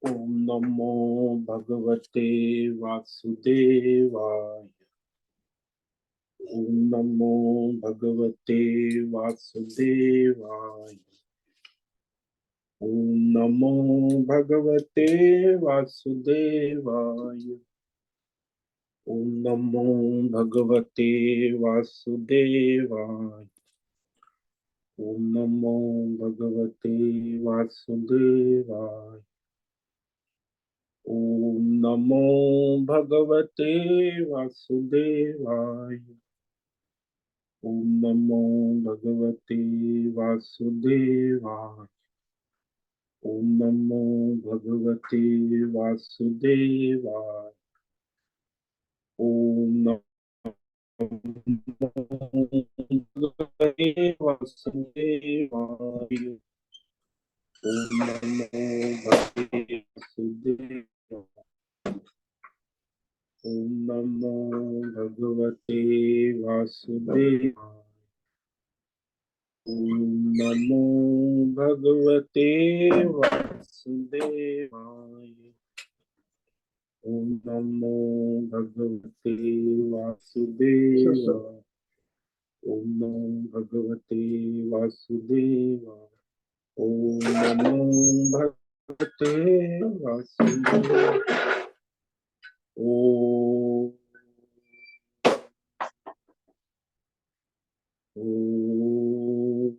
ओम नमो भगवते वासुदेवाय। ओम नमो भगवते वासुदेवाय। ओम नमो भगवते वासुदेवाय। ओम नमो भगवते वासुदेवाय। ओम नमो भगवते वासुदेवाय। ओम नमो भगवते वासुदेवाय। ओम नमो भगवते वासुदेवाय। ओम नमो भगवते वासुदेवाय। ओम नमो भगवते वासुदेवाय। ओम नमो भगवते वासुदेवाय। ओम नमो भगवते वासुदेवाय। ओम नमो भगवते वासुदेवाय। ओम नमो भगवते वासुदेवाय। ओम नमो भगवते वासुदेवाय। ओम नमो भगवते वासुदेवाय। ओम ओम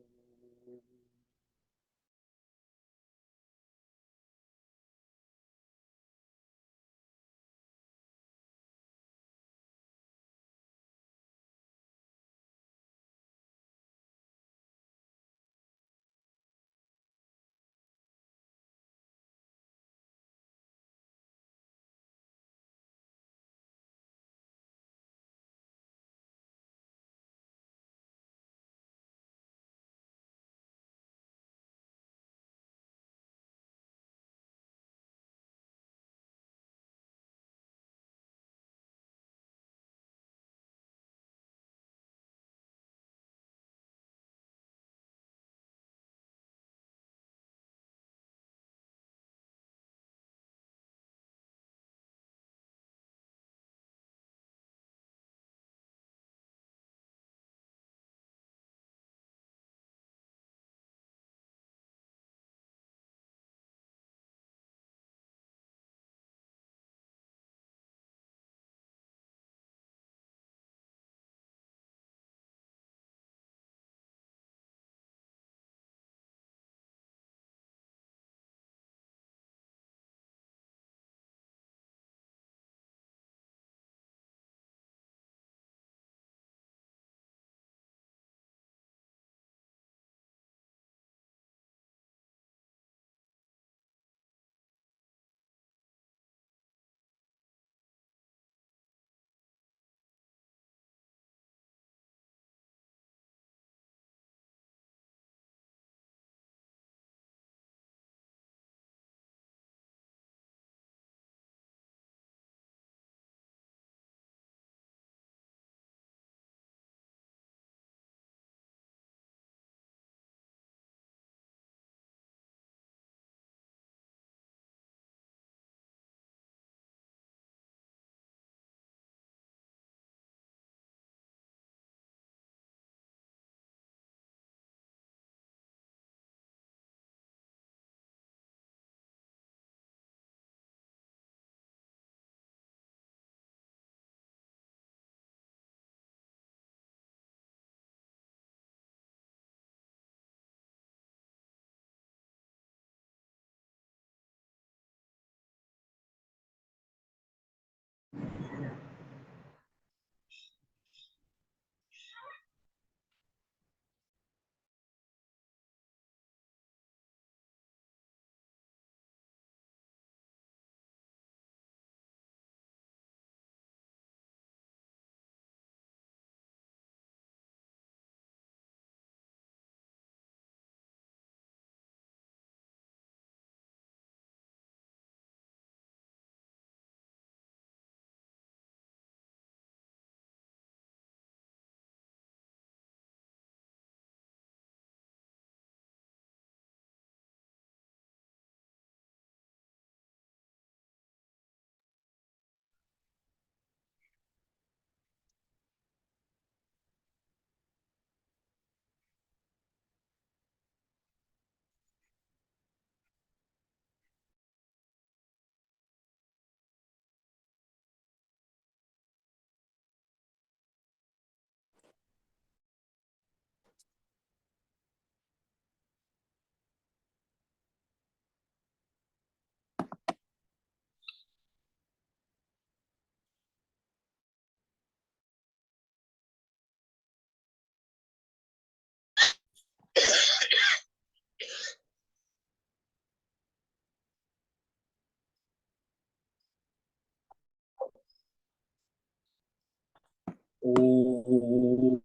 ओम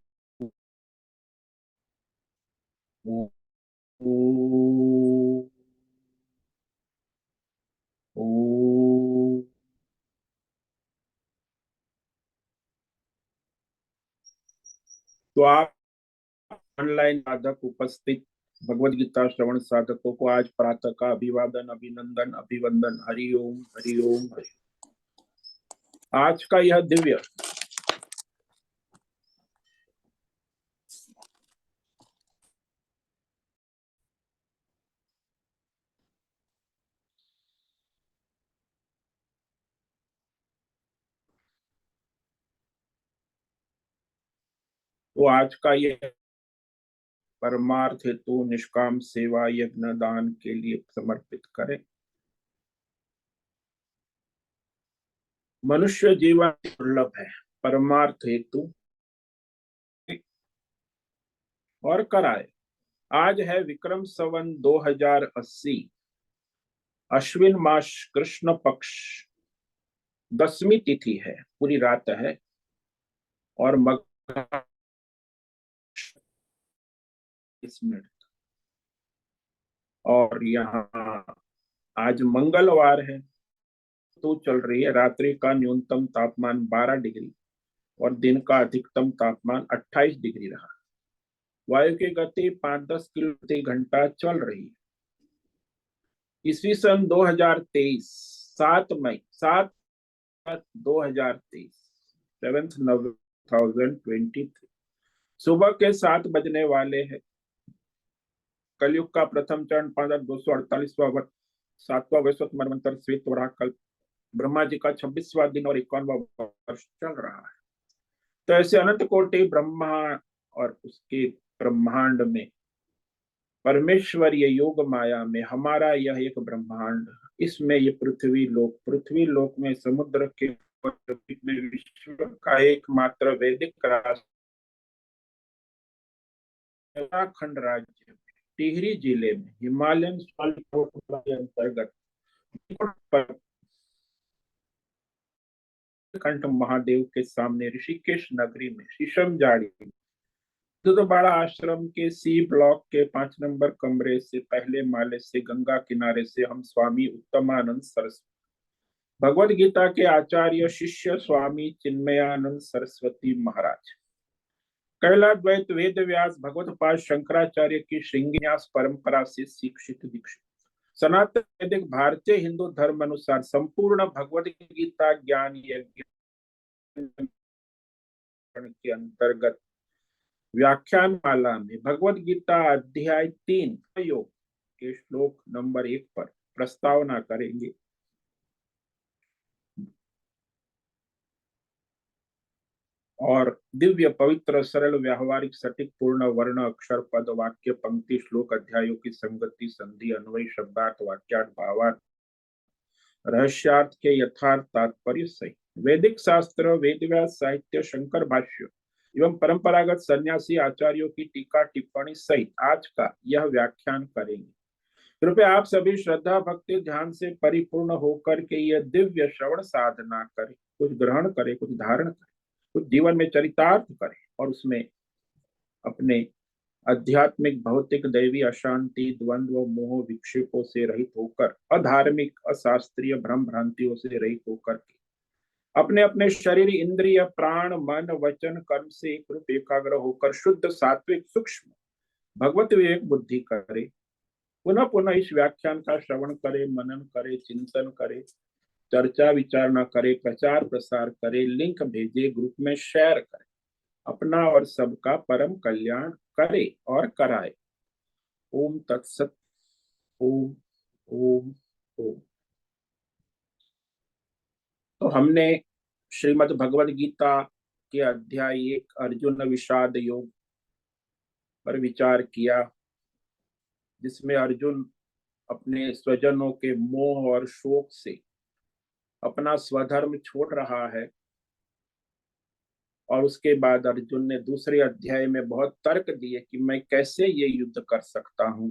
ओम ओम। तो आप ऑनलाइन साधक उपस्थित भगवत गीता श्रवण साधकों को आज प्रातः का अभिवादन, अभिनंदन, अभिवंदन। हरिओम हरिओम हरि। आज का यह दिव्य तो आज का यह परमार्थ हेतु निष्काम सेवा यज्ञ दान के लिए समर्पित करें। मनुष्य जीवन दुर्लभ है, परमार्थ हेतु और कराए। आज है विक्रम संवत 2080, अश्विन मास कृष्ण पक्ष 10वीं तिथि है, पूरी रात है। और मग 20 मिनट। और यहाँ आज मंगलवार है, तो चल रही है। रात्रि का न्यूनतम तापमान 12 डिग्री और दिन का अधिकतम तापमान 28 डिग्री रहा। वायु की गति 5-10 किलोमीटर प्रति घंटा चल रही है। ईस्वी सन 2023, 7 2023, 7 नवंबर 2023, सुबह के 7 बजने वाले हैं। कलयुग का प्रथम चरण 5248वां 7वां वैश्विक मनवंतर श्वेत वराह ब्रह्मा जी का 26वां दिन और 51वां वर्ष चल रहा है। तो ऐसे अनंत कोटि ब्रह्मा और उसके ब्रह्मांड में, परमेश्वरीय योग माया में हमारा यह एक ब्रह्मांड, इसमें ये पृथ्वी लोक में समुद्र के में विश्व का एकमात्र वैदिक राष्ट्र उत्तराखंड राज्य में टिहरी जिले में हिमालयन के अंतर्गत कंठ महादेव के सामने ऋषिकेश नगरी में शीशम जाड़ी दुधबाड़ा आश्रम के सी ब्लॉक के 5 नंबर कमरे से पहले माले से गंगा किनारे से हम स्वामी उत्तमानंद सरस्वती, भगवत गीता के आचार्य शिष्य स्वामी चिन्मयानंद सरस्वती महाराज, कैलाद्वैत वेद व्यास भगवत पाद शंकराचार्य की श्रृंगन्यास परंपरा से शिक्षित दीक्षित सनातन वैदिक भारतीय हिंदू धर्म अनुसार संपूर्ण भगवत गीता ज्ञान यज्ञ के अंतर्गत व्याख्यान माला में भगवत गीता अध्याय 3 योग के श्लोक नंबर 1 पर प्रस्तावना करेंगे। और दिव्य पवित्र सरल व्यावहारिक सटीक पूर्ण वर्ण अक्षर पद वाक्य पंक्ति श्लोक अध्यायों की संगति संधि अन्वय शब्दार्थ वाक्यार्थ भावार्थ रहस्यार्थ के यथार्थ तात्पर्य सहित वैदिक शास्त्र वेद व्यास साहित्य शंकर भाष्य एवं परंपरागत सन्यासी आचार्यों की टीका टिप्पणी सहित आज का यह व्याख्यान करेंगे। कृपया आप सभी श्रद्धा भक्ति ध्यान से परिपूर्ण होकर के यह दिव्य श्रवण साधना करें, कुछ ग्रहण करें, कुछ धारण करें, कुछ जीवन में चरितार्थ करें और उसमें अपने आध्यात्मिक भौतिक दैवी अशांति द्वंद्व मोह विक्षेपों से रहित होकर, अधार्मिक अशास्त्रीय भ्रम भ्रांतियों से रहित होकर के अपने अपने शरीर इंद्रिय प्राण मन वचन कर्म से एक रूप एकाग्र होकर शुद्ध सात्विक सूक्ष्म भगवत विवेक बुद्धि करे। पुनः पुनः इस व्याख्यान का श्रवण करे, मनन करे, चिंतन करे, चर्चा विचारणा करे, प्रचार प्रसार करे, लिंक भेजे, ग्रुप में शेयर करे, अपना और सबका परम कल्याण करे और कराए। ओम तत्सत। ओम ओम ओम। तो हमने श्रीमद् भगवद गीता के अध्याय 1 अर्जुन विषाद योग पर विचार किया, जिसमें अर्जुन अपने स्वजनों के मोह और शोक से अपना स्वधर्म छोड़ रहा है। और उसके बाद अर्जुन ने दूसरे अध्याय में बहुत तर्क दिए कि मैं कैसे ये युद्ध कर सकता हूं।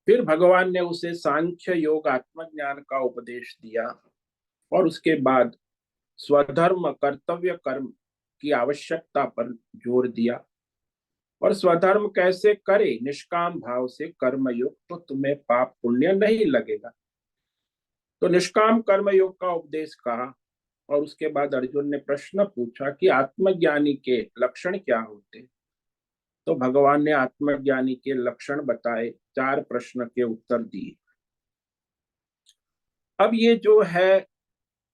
फिर भगवान ने उसे सांख्य योग आत्मज्ञान का उपदेश दिया और उसके बाद स्वधर्म कर्तव्य कर्म की आवश्यकता पर जोर दिया। और स्वधर्म कैसे करे, निष्काम भाव से कर्मयोग, तो तुम्हें पाप पुण्य नहीं लगेगा। तो निष्काम कर्म योग का उपदेश कहा। और उसके बाद अर्जुन ने प्रश्न पूछा कि आत्मज्ञानी के लक्षण क्या होते। तो भगवान ने आत्मज्ञानी के लक्षण बताए, 4 प्रश्न के उत्तर दिए। अब ये जो है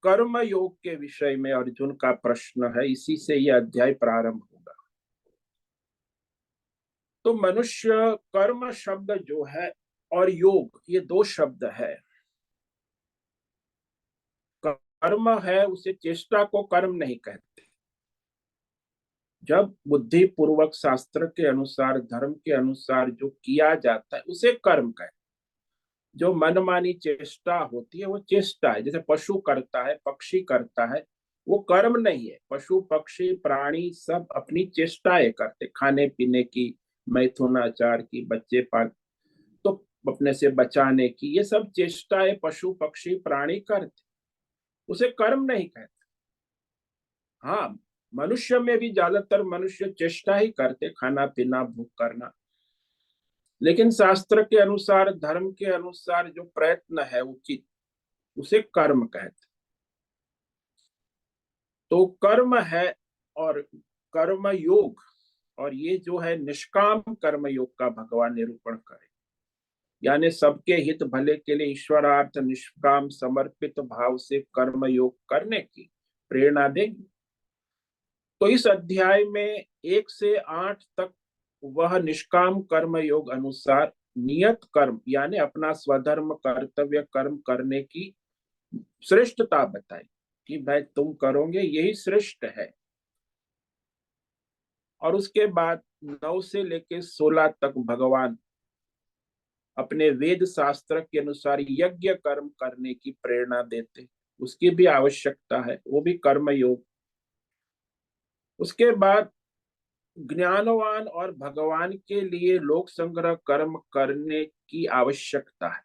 कर्म योग के विषय में अर्जुन का प्रश्न है, इसी से यह अध्याय प्रारंभ होगा। तो मनुष्य कर्म शब्द जो है और योग, ये 2 शब्द है। कर्म है, उसे चेष्टा को कर्म नहीं कहते। जब बुद्धि पूर्वक शास्त्र के अनुसार, धर्म के अनुसार जो किया जाता है उसे कर्म कहते। जो मनमानी चेष्टा होती है वो चेष्टा है। जैसे पशु करता है, पक्षी करता है, वो कर्म नहीं है। पशु पक्षी प्राणी सब अपनी चेष्टाएं करते, खाने पीने की, मैथुनाचार की, बच्चे पाल, तो अपने से बचाने की, ये सब चेष्टाएं पशु पक्षी प्राणी करते, उसे कर्म नहीं कहते। हाँ, मनुष्य में भी ज्यादातर मनुष्य चेष्टा ही करते, खाना पीना भूख करना। लेकिन शास्त्र के अनुसार, धर्म के अनुसार जो प्रयत्न है उचित, उसे कर्म कहते। तो कर्म है और कर्म योग, और ये जो है निष्काम कर्म योग का भगवान निरूपण करे। यानी सबके हित भले के लिए ईश्वरार्थ निष्काम समर्पित भाव से कर्म योग करने की प्रेरणा देंगे। तो इस अध्याय में 1 से 8 तक वह निष्काम कर्म योग अनुसार नियत कर्म, यानी अपना स्वधर्म कर्तव्य कर्म करने की श्रेष्ठता बताई कि भाई तुम करोगे यही श्रेष्ठ है। और उसके बाद 9 से लेकर 16 तक भगवान अपने वेद शास्त्र के अनुसार यज्ञ कर्म करने की प्रेरणा देते, उसकी भी आवश्यकता है, वो भी कर्म योग। उसके बाद ज्ञानवान और भगवान के लिए लोक संग्रह कर्म करने की आवश्यकता है।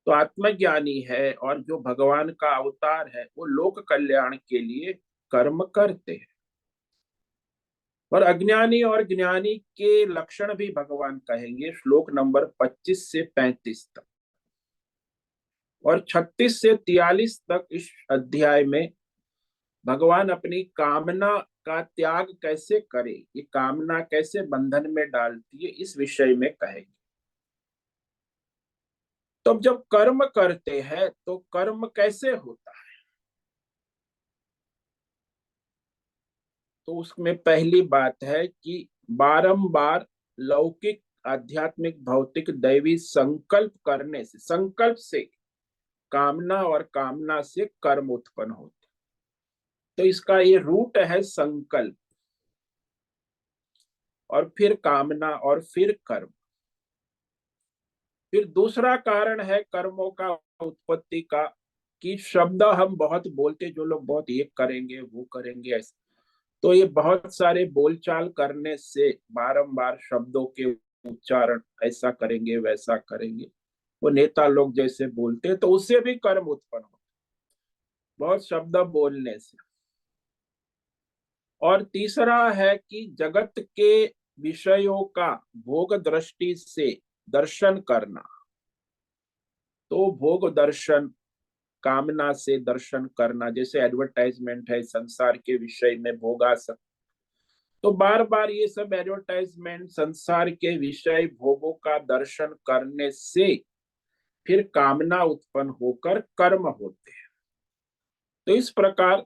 तो आत्मज्ञानी है और जो भगवान का अवतार है वो लोक कल्याण के लिए कर्म करते हैं। और अज्ञानी और ज्ञानी के लक्षण भी भगवान कहेंगे, श्लोक नंबर 25 से 35 तक। और 36 से 43 तक इस अध्याय में भगवान अपनी कामना का त्याग कैसे करे, ये कामना कैसे बंधन में डालती है, इस विषय में कहेंगे। तो जब कर्म करते हैं तो कर्म कैसे होता है, तो उसमें पहली बात है कि बारंबार लौकिक आध्यात्मिक भौतिक दैवी संकल्प करने से, संकल्प से कामना और कामना से कर्म उत्पन्न होते। तो इसका ये रूट है संकल्प, और फिर कामना, और फिर कर्म। फिर दूसरा कारण है कर्मों का उत्पत्ति का, कि शब्द हम बहुत बोलते, जो लोग बहुत ये करेंगे वो करेंगे ऐसे, तो ये बहुत सारे बोलचाल करने से बारंबार शब्दों के उच्चारण, ऐसा करेंगे वैसा करेंगे, वो नेता लोग जैसे बोलते, तो उससे भी कर्म उत्पन्न होता, बहुत शब्द बोलने से। और तीसरा है कि जगत के विषयों का भोग दृष्टि से दर्शन करना। तो भोग दर्शन, कामना से दर्शन करना, जैसे एडवर्टाइजमेंट है संसार के विषय में, भोगासक्ति, तो बार बार ये सब एडवर्टाइजमेंट संसार के विषय भोगों का दर्शन करने से फिर कामना उत्पन्न होकर कर्म होते हैं। तो इस प्रकार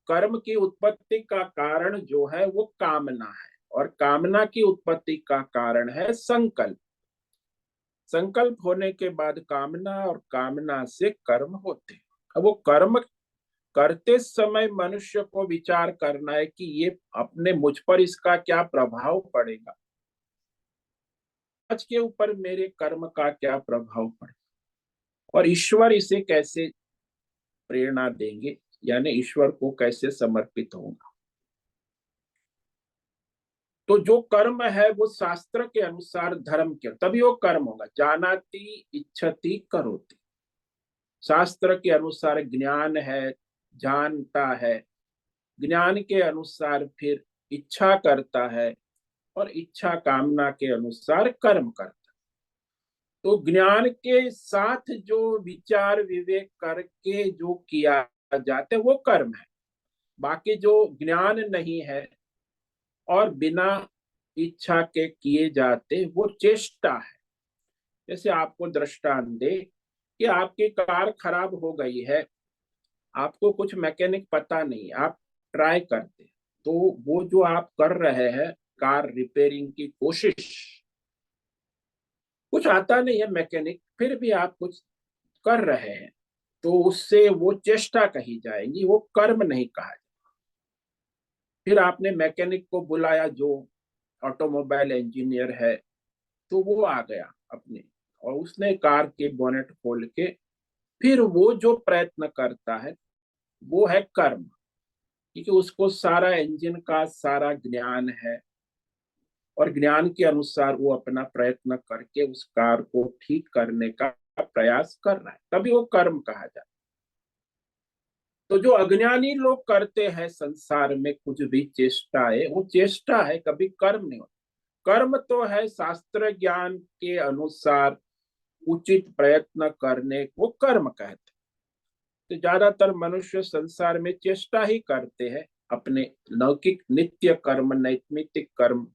कर्म की उत्पत्ति का कारण जो है वो कामना है, और कामना की उत्पत्ति का कारण है संकल्प। संकल्प होने के बाद कामना, और कामना से कर्म होते हैं। अब वो कर्म करते समय मनुष्य को विचार करना है कि ये अपने मुझ पर इसका क्या प्रभाव पड़ेगा, आज के ऊपर मेरे कर्म का क्या प्रभाव पड़ेगा, और ईश्वर इसे कैसे प्रेरणा देंगे, यानी ईश्वर को कैसे समर्पित होगा। तो जो कर्म है वो शास्त्र के अनुसार, धर्म के, तभी वो कर्म होगा। जानाति इच्छति करोति, शास्त्र के अनुसार ज्ञान है, जानता है, ज्ञान के अनुसार फिर इच्छा करता है और इच्छा कामना के अनुसार कर्म करता है। तो ज्ञान के साथ जो विचार विवेक करके जो किया जाता है वो कर्म है। बाकी जो ज्ञान नहीं है और बिना इच्छा के किए जाते वो चेष्टा है। जैसे आपको दृष्टांत दे कि आपकी कार खराब हो गई है, आपको कुछ मैकेनिक पता नहीं, आप ट्राई करते, तो वो जो आप कर रहे हैं कार रिपेयरिंग की कोशिश, कुछ आता नहीं है मैकेनिक फिर भी आप कुछ कर रहे हैं, तो उससे वो चेष्टा कही जाएगी, वो कर्म नहीं कहा जाएगा। फिर आपने मैकेनिक को बुलाया जो ऑटोमोबाइल इंजीनियर है, तो वो आ गया अपने, और उसने कार के बोनेट खोल के फिर वो जो प्रयत्न करता है वो है कर्म, क्योंकि उसको सारा इंजन का सारा ज्ञान है और ज्ञान के अनुसार वो अपना प्रयत्न करके उस कार को ठीक करने का प्रयास कर रहा है, तभी वो कर्म कहा जाता है। तो जो अज्ञानी लोग करते हैं संसार में कुछ भी चेष्टाएं, वो चेष्टा है, कभी कर्म नहीं होता। कर्म तो है शास्त्र ज्ञान के अनुसार उचित प्रयत्न करने को कर्म कहते हैं। तो ज्यादातर मनुष्य संसार में चेष्टा ही करते हैं, अपने लौकिक नित्य कर्म, नैमित्तिक कर्म,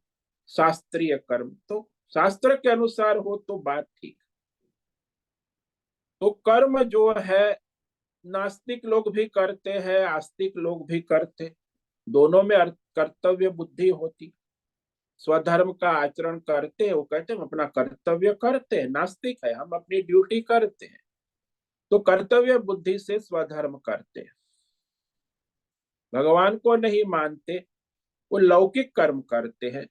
शास्त्रीय कर्म तो शास्त्र के अनुसार हो तो बात ठीक। तो कर्म जो है नास्तिक लोग भी करते हैं, आस्तिक लोग भी करते, दोनों में कर्तव्य बुद्धि होती। स्वधर्म का आचरण करते हैं, वो कहते हैं हम अपना कर्तव्य करते हैं, नास्तिक है हम अपनी ड्यूटी करते हैं, तो कर्तव्य बुद्धि से स्वधर्म करते हैं। भगवान को नहीं मानते, वो लौकिक कर्म करते हैं,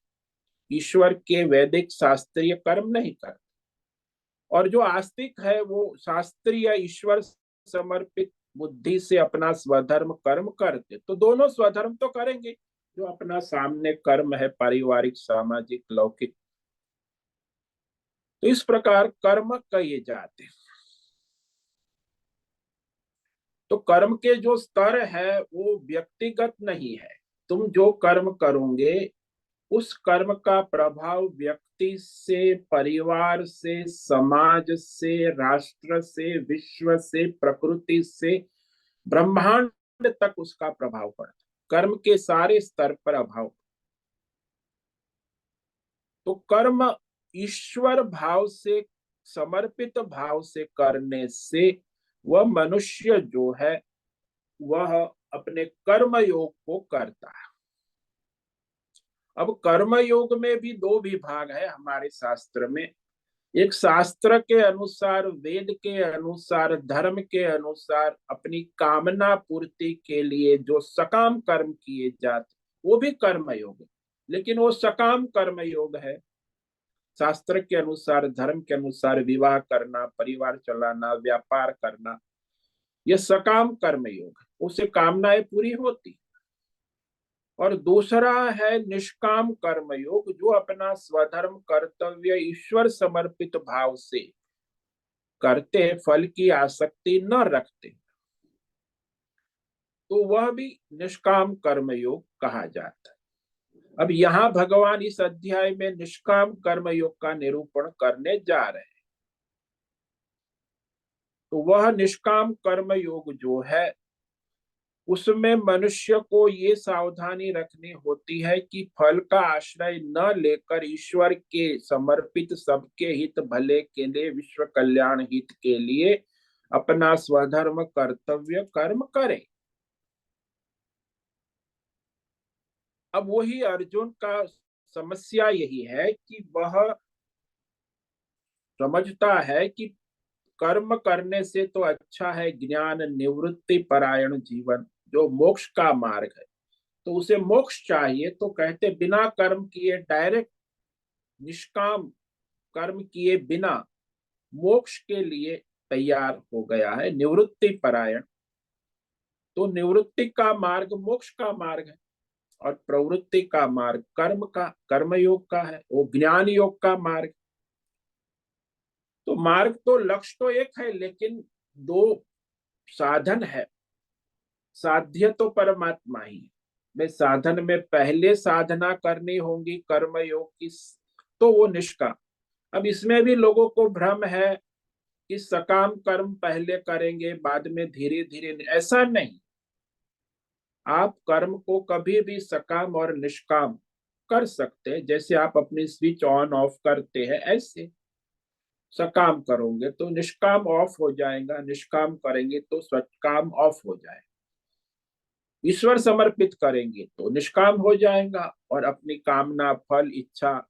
ईश्वर के वैदिक शास्त्रीय कर्म नहीं करते। और जो आस्तिक है वो शास्त्रीय ईश्वर समर्पित बुद्धि से अपना स्वधर्म कर्म करते, तो दोनों स्वधर्म तो करेंगे, जो अपना सामने कर्म है पारिवारिक सामाजिक लौकिक। तो इस प्रकार कर्म किए जाते हैं। तो कर्म के जो स्तर है वो व्यक्तिगत नहीं है, तुम जो कर्म करोगे उस कर्म का प्रभाव व्यक्ति से, परिवार से, समाज से, राष्ट्र से, विश्व से, प्रकृति से, ब्रह्मांड तक उसका प्रभाव पड़ता है, कर्म के सारे स्तर पर अभाव। तो कर्म ईश्वर भाव से, समर्पित भाव से करने से वह मनुष्य जो है वह अपने कर्म योग को करता है। अब कर्म योग में भी दो विभाग है हमारे शास्त्र में। एक शास्त्र के अनुसार, वेद के अनुसार, धर्म के अनुसार अपनी कामना पूर्ति के लिए जो सकाम कर्म किए जाते वो भी कर्म योग है, लेकिन वो सकाम कर्म योग है। शास्त्र के अनुसार, धर्म के अनुसार विवाह करना, परिवार चलाना, व्यापार करना, ये सकाम कर्म योग है, उससे कामनाएं पूरी होती। और दूसरा है निष्काम कर्म योग, जो अपना स्वधर्म कर्तव्य ईश्वर समर्पित भाव से करते हैं, फल की आसक्ति न रखते, तो वह भी निष्काम कर्म योग कहा जाता है। अब यहाँ भगवान इस अध्याय में निष्काम कर्म योग का निरूपण करने जा रहे हैं। तो वह निष्काम कर्म योग जो है उसमें मनुष्य को ये सावधानी रखनी होती है कि फल का आश्रय न लेकर ईश्वर के समर्पित, सबके हित भले के लिए, विश्व कल्याण हित के लिए अपना स्वधर्म कर्तव्य कर्म करे। अब वही अर्जुन का समस्या यही है कि वह समझता है कि कर्म करने से तो अच्छा है ज्ञान निवृत्ति परायण जीवन, जो मोक्ष का मार्ग है, तो उसे मोक्ष चाहिए, तो कहते बिना कर्म किए, डायरेक्ट निष्काम कर्म किए बिना मोक्ष के लिए तैयार हो गया है, निवृत्ति परायण। तो निवृत्ति का मार्ग मोक्ष का मार्ग है और प्रवृत्ति का मार्ग कर्म का, कर्म योग का है, वो ज्ञान योग का मार्ग। तो मार्ग तो, लक्ष्य तो एक है, लेकिन दो साधन है। साध्य तो परमात्मा ही है। मैं साधन में पहले साधना करनी होगी कर्म योग की, तो वो निष्काम। अब इसमें भी लोगों को भ्रम है कि सकाम कर्म पहले करेंगे बाद में धीरे धीरे, ऐसा नहीं। आप कर्म को कभी भी सकाम और निष्काम कर सकते हैं। जैसे आप अपनी स्विच ऑन ऑफ करते हैं, ऐसे सकाम करोगे तो निष्काम ऑफ हो जाएगा, निष्काम करेंगे तो सकाम ऑफ हो जाएगा। ईश्वर समर्पित करेंगे तो निष्काम हो जाएगा, और अपनी कामना फल इच्छा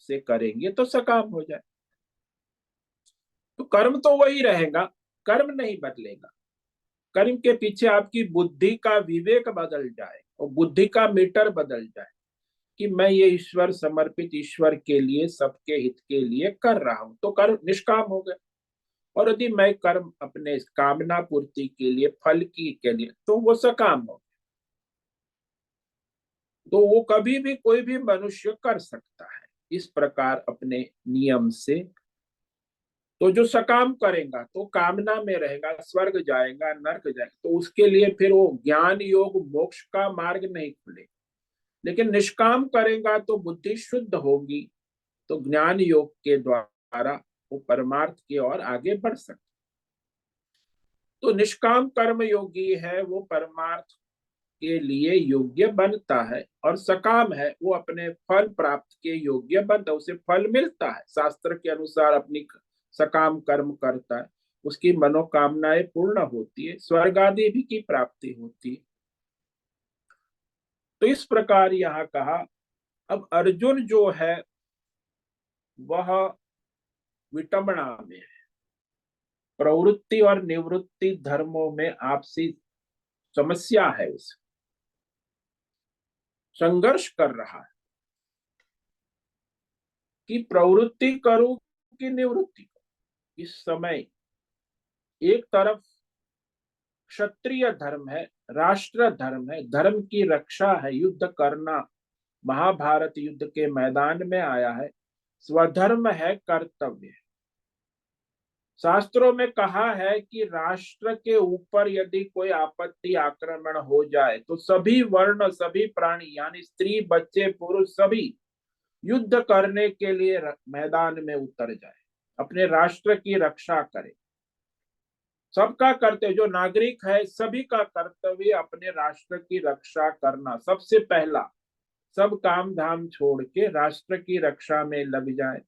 से करेंगे तो सकाम हो जाए। तो कर्म तो वही रहेगा, कर्म नहीं बदलेगा। कर्म के पीछे आपकी बुद्धि का विवेक बदल जाए और बुद्धि का मीटर बदल जाए कि मैं ये ईश्वर समर्पित, ईश्वर के लिए, सबके हित के लिए कर रहा हूं, तो कर्म निष्काम हो गए। और यदि मैं कर्म अपने कामना पूर्ति के लिए, फल की के लिए, तो वो सकाम हो। तो वो कभी भी कोई भी मनुष्य कर सकता है इस प्रकार अपने नियम से। तो जो सकाम करेगा तो कामना में रहेगा, स्वर्ग जाएगा, नरक जाएगा, तो उसके लिए फिर वो ज्ञान योग मोक्ष का मार्ग नहीं खुलेगा। लेकिन निष्काम करेगा तो बुद्धि शुद्ध होगी, तो ज्ञान योग के द्वारा वो परमार्थ की ओर आगे बढ़ सकता। तो निष्काम कर्म योगी है वो परमार्थ के लिए योग्य बनता है, और सकाम है वो अपने फल प्राप्त के योग्य बनता है, उसे फल मिलता है शास्त्र के अनुसार। अपनी सकाम कर्म करता है, उसकी मनोकामनाएं पूर्ण होती है, स्वर्ग आदि भी की प्राप्ति होती है। तो इस प्रकार यहाँ कहा। अब अर्जुन जो है वह विटंबना में है, प्रवृत्ति और निवृत्ति धर्मों में आपसी समस्या है, उसे संघर्ष कर रहा है कि प्रवृत्ति करूं कि निवृत्ति करूं। इस समय एक तरफ क्षत्रिय धर्म है, राष्ट्र धर्म है, धर्म की रक्षा है, युद्ध करना, महाभारत युद्ध के मैदान में आया है, स्वधर्म है, कर्तव्य है। शास्त्रों में कहा है कि राष्ट्र के ऊपर यदि कोई आपत्ति आक्रमण हो जाए तो सभी वर्ण, सभी प्राणी, यानी स्त्री बच्चे पुरुष सभी युद्ध करने के लिए मैदान में उतर जाए, अपने राष्ट्र की रक्षा करे। सबका कर्तव्य, जो नागरिक है सभी का कर्तव्य अपने राष्ट्र की रक्षा करना, सबसे पहला। सब काम धाम छोड़ के राष्ट्र की रक्षा में लग जाए।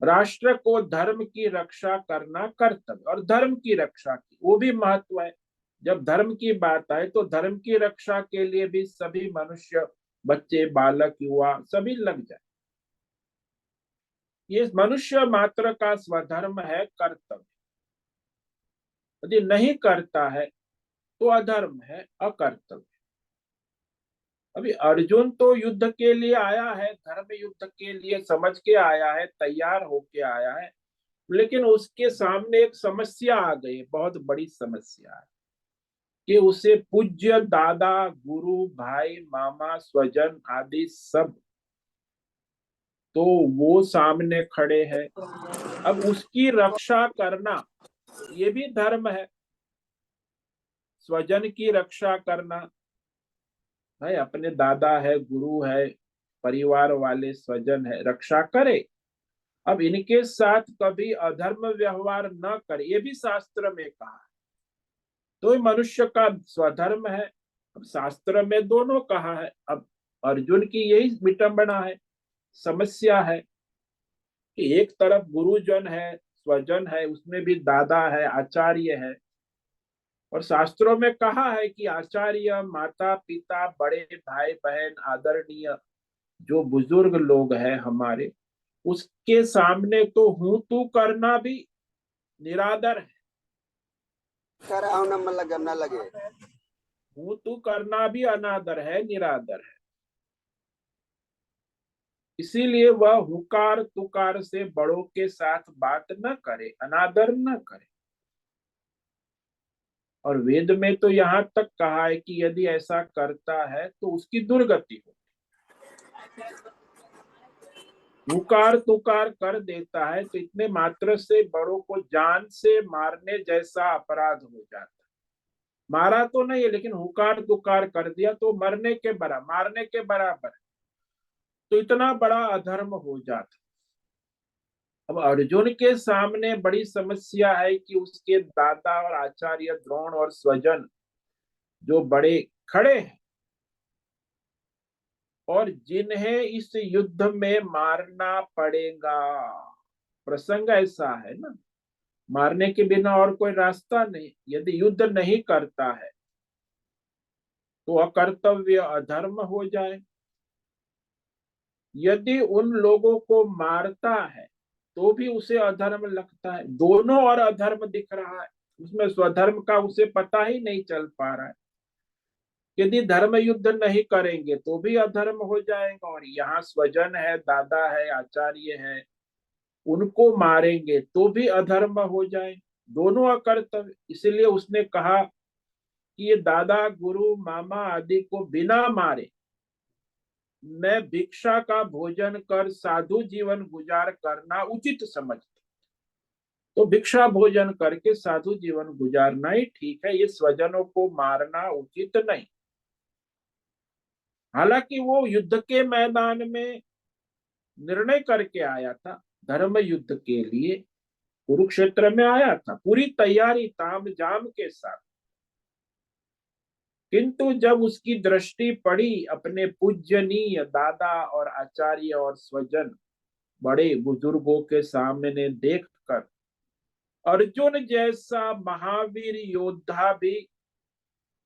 राष्ट्र को धर्म की रक्षा करना कर्तव्य, और धर्म की रक्षा की वो भी महत्व है। जब धर्म की बात आए तो धर्म की रक्षा के लिए भी सभी मनुष्य, बच्चे, बालक, युवा सभी लग जाए। ये मनुष्य मात्र का स्वधर्म है, कर्तव्य। यदि नहीं करता है तो अधर्म है, अकर्तव्य। अभी अर्जुन तो युद्ध के लिए आया है, धर्म युद्ध के लिए समझ के आया है, तैयार होके आया है। लेकिन उसके सामने एक समस्या आ गई, बहुत बड़ी समस्या है कि उसे पूज्य दादा, गुरु, भाई, मामा, स्वजन आदि सब तो वो सामने खड़े हैं। अब उसकी रक्षा करना ये भी धर्म है, स्वजन की रक्षा करना है, अपने दादा है, गुरु है, परिवार वाले स्वजन है, रक्षा करे। अब इनके साथ कभी अधर्म व्यवहार न करे, ये भी शास्त्र में कहा है। तो ये मनुष्य का स्वधर्म है। अब शास्त्र में दोनों कहा है। अब अर्जुन की यही विटंबना है, समस्या है कि एक तरफ गुरुजन है, स्वजन है, उसमें भी दादा है, आचार्य है। और शास्त्रों में कहा है कि आचार्य, माता पिता, बड़े भाई बहन, आदरणीय जो बुजुर्ग लोग हैं हमारे, उसके सामने तो हूं तू करना भी निरादर है। लगे ना लगे, हूं तू करना भी अनादर है, निरादर है। इसीलिए वह हुकार तुकार से बड़ों के साथ बात न करे, अनादर न करे। और वेद में तो यहाँ तक कहा है कि यदि ऐसा करता है तो उसकी दुर्गति हो। हुकार तुकार कर देता है तो इतने मात्र से बड़ों को जान से मारने जैसा अपराध हो जाता है। मारा तो नहीं है लेकिन हुकार दुकार कर दिया तो मरने के बराबर, मारने के बराबर। तो इतना बड़ा अधर्म हो जाता। अब अर्जुन के सामने बड़ी समस्या है कि उसके दादा और आचार्य द्रोण और स्वजन जो बड़े खड़े हैं और जिन्हें इस युद्ध में मारना पड़ेगा। प्रसंग ऐसा है ना, मारने के बिना और कोई रास्ता नहीं। यदि युद्ध नहीं करता है तो अकर्तव्य अधर्म हो जाए, यदि उन लोगों को मारता है तो भी उसे अधर्म लगता है। दोनों और अधर्म दिख रहा है, उसमें स्वधर्म का उसे पता ही नहीं चल पा रहा है। यदि धर्म युद्ध नहीं करेंगे तो भी अधर्म हो जाएगा, और यहाँ स्वजन है, दादा है, आचार्य है, उनको मारेंगे तो भी अधर्म हो जाए। दोनों अकर्तव्य। इसलिए उसने कहा कि ये दादा गुरु मामा आदि को बिना मारे मैं भिक्षा का भोजन कर साधु जीवन गुजार करना उचित समझता। तो भिक्षा भोजन करके साधु जीवन गुजारना ही ठीक है, ये स्वजनों को मारना उचित नहीं। हालांकि वो युद्ध के मैदान में निर्णय करके आया था, धर्म युद्ध के लिए कुरुक्षेत्र में आया था, पूरी तैयारी ताम झाम के साथ। किंतु जब उसकी दृष्टि पड़ी अपने पूजनीय दादा और आचार्य और स्वजन बड़े बुजुर्गों के सामने देखकर, अर्जुन जैसा महावीर योद्धा भी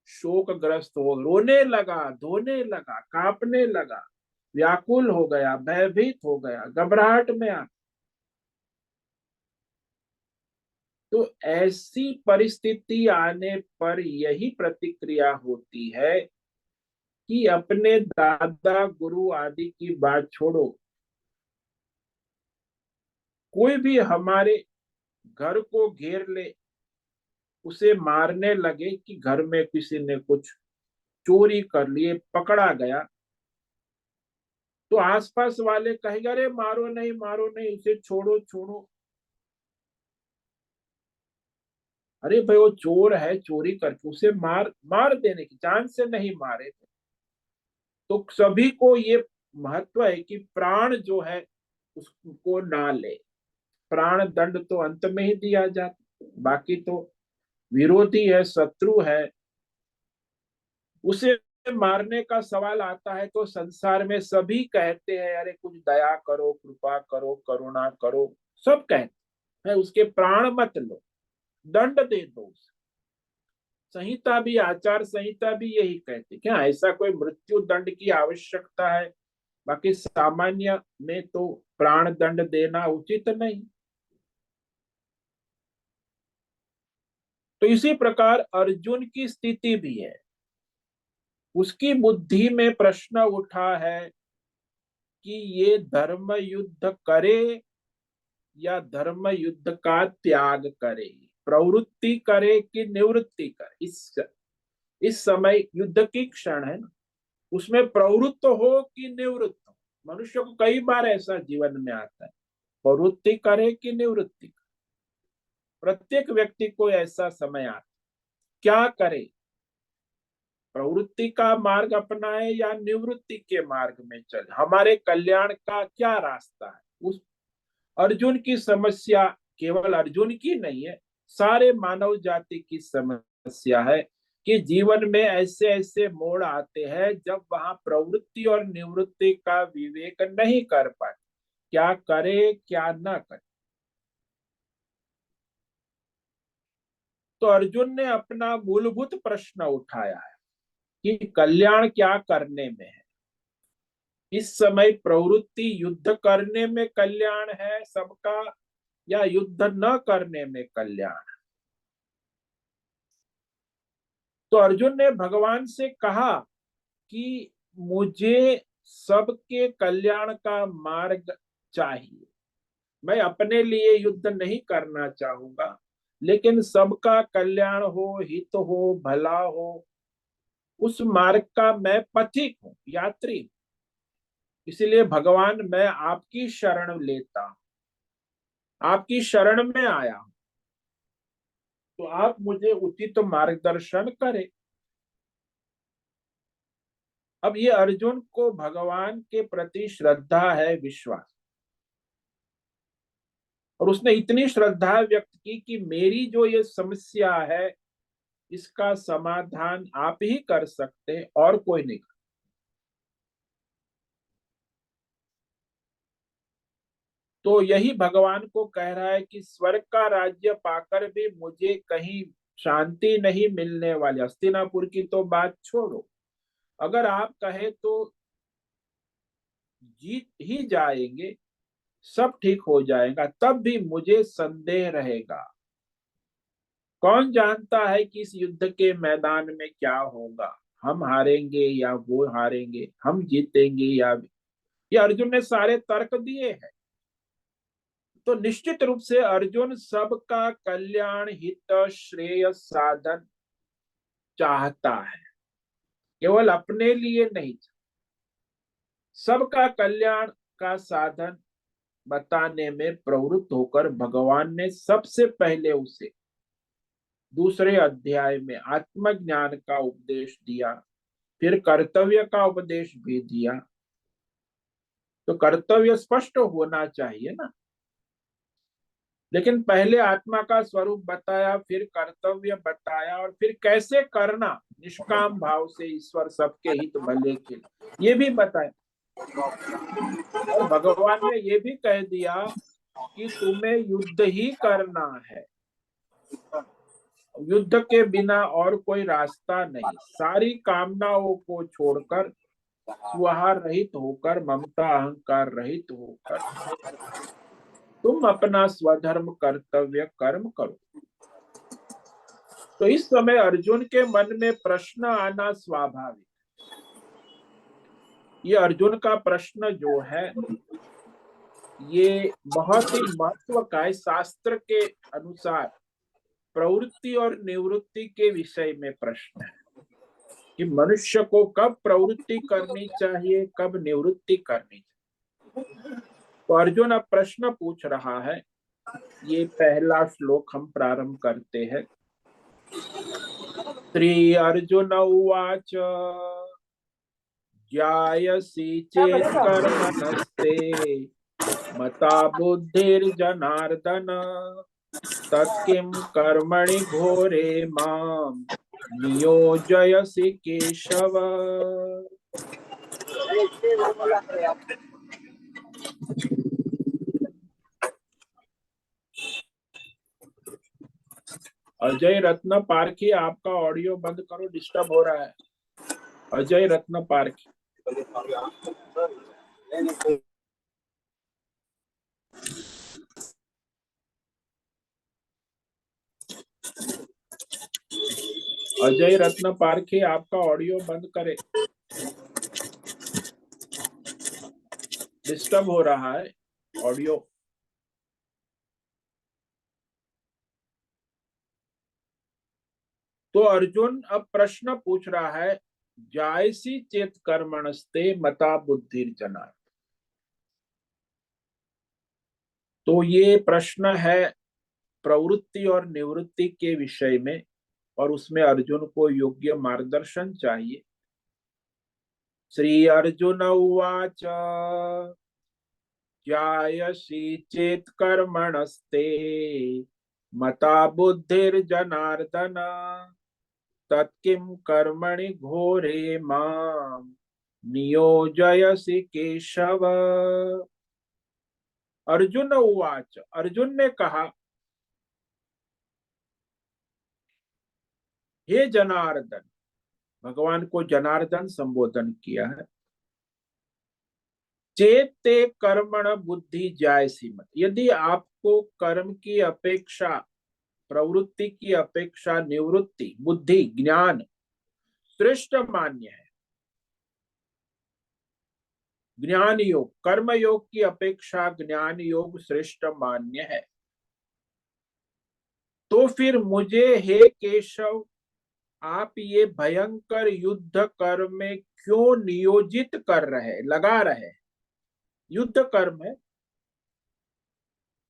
शोकग्रस्त हो, रोने लगा, धोने लगा, कांपने लगा, व्याकुल हो गया, भयभीत हो गया, घबराहट में आ। तो ऐसी परिस्थिति आने पर यही प्रतिक्रिया होती है कि अपने दादा गुरु आदि की बात छोड़ो, कोई भी हमारे घर को घेर ले, उसे मारने लगे कि घर में किसी ने कुछ चोरी कर लिए, पकड़ा गया, तो आसपास वाले कहेंगे अरे मारो नहीं, मारो नहीं, उसे छोड़ो छोड़ो। अरे भाई वो चोर है, चोरी करके उसे मार मार देने की, जान से नहीं मारे थे। तो सभी को ये महत्व है कि प्राण जो है उसको ना ले। प्राण दंड तो अंत में ही दिया जाता, बाकी तो विरोधी है, शत्रु है, उसे मारने का सवाल आता है तो संसार में सभी कहते हैं अरे कुछ दया करो, कृपा करो, करुणा करो, सब कहते हैं उसके प्राण मत लो, दंड दे दो उसे। संहिता भी, आचार संहिता भी यही कहती, क्या ऐसा कोई मृत्यु दंड की आवश्यकता है? बाकी सामान्य में तो प्राण दंड देना उचित नहीं। तो इसी प्रकार अर्जुन की स्थिति भी है। उसकी बुद्धि में प्रश्न उठा है कि ये धर्म युद्ध करे या धर्म युद्ध का त्याग करे, प्रवृत्ति करे कि निवृत्ति करे। इस समय युद्ध की क्षण है ना, उसमें प्रवृत्त हो कि निवृत्त हो। मनुष्य को कई बार ऐसा जीवन में आता है, प्रवृत्ति करे कि निवृत्ति करे। प्रत्येक व्यक्ति को ऐसा समय आता, क्या करे, प्रवृत्ति का मार्ग अपनाए या निवृत्ति के मार्ग में चले, हमारे कल्याण का क्या रास्ता है। उस अर्जुन की समस्या केवल अर्जुन की नहीं है, सारे मानव जाति की समस्या है कि जीवन में ऐसे ऐसे मोड़ आते हैं जब वहां प्रवृत्ति और निवृत्ति का विवेक नहीं कर पाए, क्या करे क्या ना करे। तो अर्जुन ने अपना मूलभूत प्रश्न उठाया है कि कल्याण क्या करने में है। इस समय प्रवृत्ति युद्ध करने में कल्याण है सबका, या युद्ध न करने में कल्याण? तो अर्जुन ने भगवान से कहा कि मुझे सबके कल्याण का मार्ग चाहिए, मैं अपने लिए युद्ध नहीं करना चाहूंगा, लेकिन सबका कल्याण हो, हित हो, भला हो, उस मार्ग का मैं पथिक हूँ, यात्री हूँ। इसलिए भगवान मैं आपकी शरण लेता हूं, आपकी शरण में आया हूं। तो आप मुझे उचित मार्गदर्शन करें। अब ये अर्जुन को भगवान के प्रति श्रद्धा है, विश्वास, और उसने इतनी श्रद्धा व्यक्त की कि मेरी जो ये समस्या है इसका समाधान आप ही कर सकते हैं, और कोई नहीं। तो यही भगवान को कह रहा है कि स्वर्ग का राज्य पाकर भी मुझे कहीं शांति नहीं मिलने वाली। हस्तिनापुर की तो बात छोड़ो, अगर आप कहे तो जीत ही जाएंगे, सब ठीक हो जाएगा, तब भी मुझे संदेह रहेगा। कौन जानता है कि इस युद्ध के मैदान में क्या होगा, हम हारेंगे या वो हारेंगे, हम जीतेंगे या। ये अर्जुन ने सारे तर्क दिए हैं। तो निश्चित रूप से अर्जुन सबका कल्याण, हित, श्रेय साधन चाहता है, केवल अपने लिए नहीं। सबका कल्याण का साधन बताने में प्रवृत्त होकर भगवान ने सबसे पहले उसे दूसरे अध्याय में आत्मज्ञान का उपदेश दिया, फिर कर्तव्य का उपदेश भी दिया। तो कर्तव्य स्पष्ट होना चाहिए ना, लेकिन पहले आत्मा का स्वरूप बताया, फिर कर्तव्य बताया, और फिर कैसे करना निष्काम भाव से ईश्वर सबके हित भले के, ये भी बताया। और भगवान ने ये भी कह दिया कि तुम्हें युद्ध ही करना है, युद्ध के बिना और कोई रास्ता नहीं। सारी कामनाओं को छोड़कर, स्वाहा रहित होकर, ममता अहंकार रहित होकर तुम अपना स्वधर्म कर्तव्य कर्म करो। तो इस समय अर्जुन के मन में प्रश्न आना स्वाभाविक। ये अर्जुन का प्रश्न जो है ये बहुत ही महत्व का है। शास्त्र के अनुसार प्रवृत्ति और निवृत्ति के विषय में प्रश्न है कि मनुष्य को कब प्रवृत्ति करनी चाहिए, कब निवृत्ति करनी चाहिए। तो अर्जुन अब प्रश्न पूछ रहा है। ये पहला श्लोक हम प्रारंभ करते हैं। श्री अर्जुन उवाच ज्यायसि चेत् कर्मणस्ते मता बुद्धिर्जनार्दन तत्किं कर्मणि घोरे मां नियोजयसि केशव। अजय रत्न पारखी, आपका ऑडियो बंद करो, डिस्टर्ब हो रहा है। अजय रत्न पारखी। अजय रत्न पारखी, आपका ऑडियो बंद करे, डिस्टर्ब हो रहा है ऑडियो। तो अर्जुन अब प्रश्न पूछ रहा है, जायसी चेत कर्मणस्ते मता बुद्धिर्जनार्दन। तो ये प्रश्न है प्रवृत्ति और निवृत्ति के विषय में, और उसमें अर्जुन को योग्य मार्गदर्शन चाहिए। श्री अर्जुन उवाच जायसी चेत कर्मणस्ते मता बुद्धिर्जनार्दन तत्किं कर्मणि घोरे मां नियोजयसि केशव। अर्जुन उवाच, अर्जुन ने कहा, हे जनार्दन, भगवान को जनार्दन संबोधन किया है। चेते कर्मण बुद्धि जायसी मत, यदि आपको कर्म की अपेक्षा, प्रवृत्ति की अपेक्षा निवृत्ति, बुद्धि, ज्ञान श्रेष्ठ मान्य है, ज्ञान योग, कर्म योग की अपेक्षा ज्ञान योग श्रेष्ठ मान्य है, तो फिर मुझे हे केशव आप ये भयंकर युद्ध कर्म में क्यों नियोजित कर रहे, लगा रहे। युद्ध कर्म है,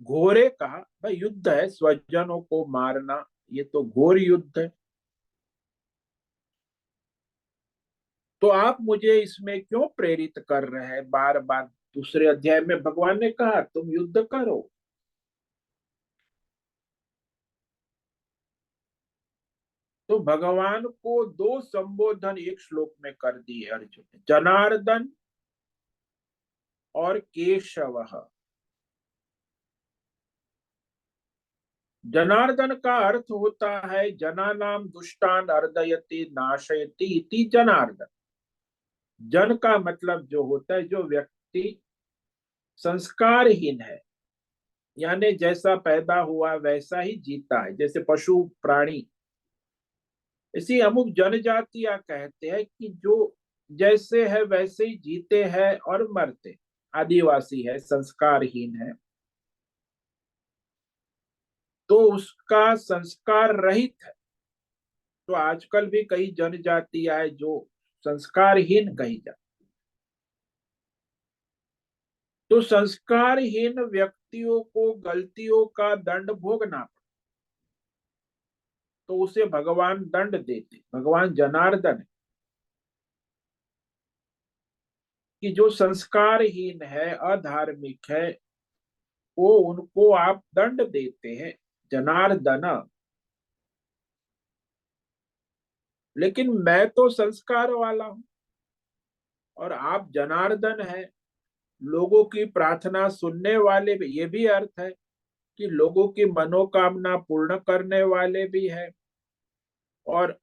घोरे कहा भाई युद्ध है, स्वजनों को मारना, ये तो घोर युद्ध है। तो आप मुझे इसमें क्यों प्रेरित कर रहे हैं बार बार? दूसरे अध्याय में भगवान ने कहा तुम युद्ध करो। तो भगवान को दो संबोधन एक श्लोक में कर दिए अर्जुन ने, जनार्दन और केशव। जनार्दन का अर्थ होता है जना नाम दुष्टान अर्दयति नाशयति इति जनार्दन। जन का मतलब जो होता है जो व्यक्ति संस्कारहीन है, यानी जैसा पैदा हुआ वैसा ही जीता है, जैसे पशु प्राणी। इसी अमुक जनजातियां कहते हैं कि जो जैसे है वैसे ही जीते हैं और मरते। आदिवासी है, संस्कारहीन है, तो उसका संस्कार रहित है। तो आजकल भी कई जनजातियां है जो संस्कारहीन कही जाती। तो संस्कारहीन व्यक्तियों को गलतियों का दंड भोगना पड़ता, तो उसे भगवान दंड देते। भगवान जनार्दन है कि जो संस्कारहीन है, अधार्मिक है, वो उनको आप दंड देते हैं, जनार्दन। लेकिन मैं तो संस्कार वाला हूं और आप जनार्दन है, लोगों की प्रार्थना सुनने वाले भी। ये भी अर्थ है कि लोगों की मनोकामना पूर्ण करने वाले भी है, और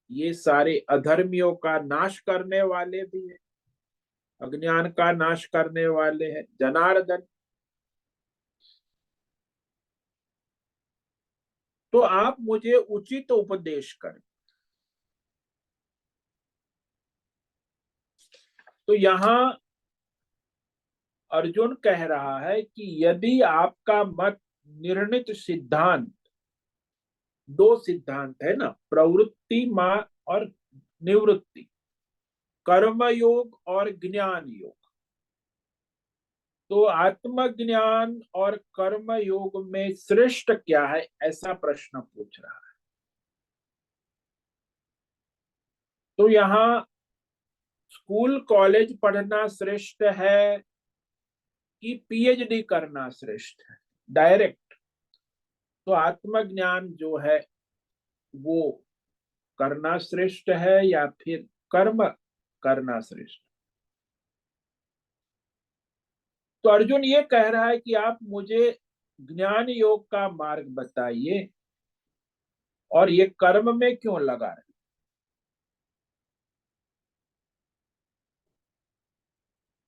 ये सारे अधर्मियों का नाश करने वाले भी है, अज्ञान का नाश करने वाले हैं जनार्दन। तो आप मुझे उचित उपदेश करें। तो यहां अर्जुन कह रहा है कि यदि आपका मत निर्णित सिद्धांत, दो सिद्धांत है ना, प्रवृत्ति माँ और निवृत्ति, कर्म योग और ज्ञान योग। तो आत्मज्ञान और कर्म योग में श्रेष्ठ क्या है, ऐसा प्रश्न पूछ रहा है। तो यहाँ स्कूल कॉलेज पढ़ना श्रेष्ठ है कि पीएचडी करना श्रेष्ठ है डायरेक्ट? तो आत्मज्ञान जो है वो करना श्रेष्ठ है या फिर कर्म करना श्रेष्ठ? तो अर्जुन ये कह रहा है कि आप मुझे ज्ञान योग का मार्ग बताइए, और ये कर्म में क्यों लगा रहे?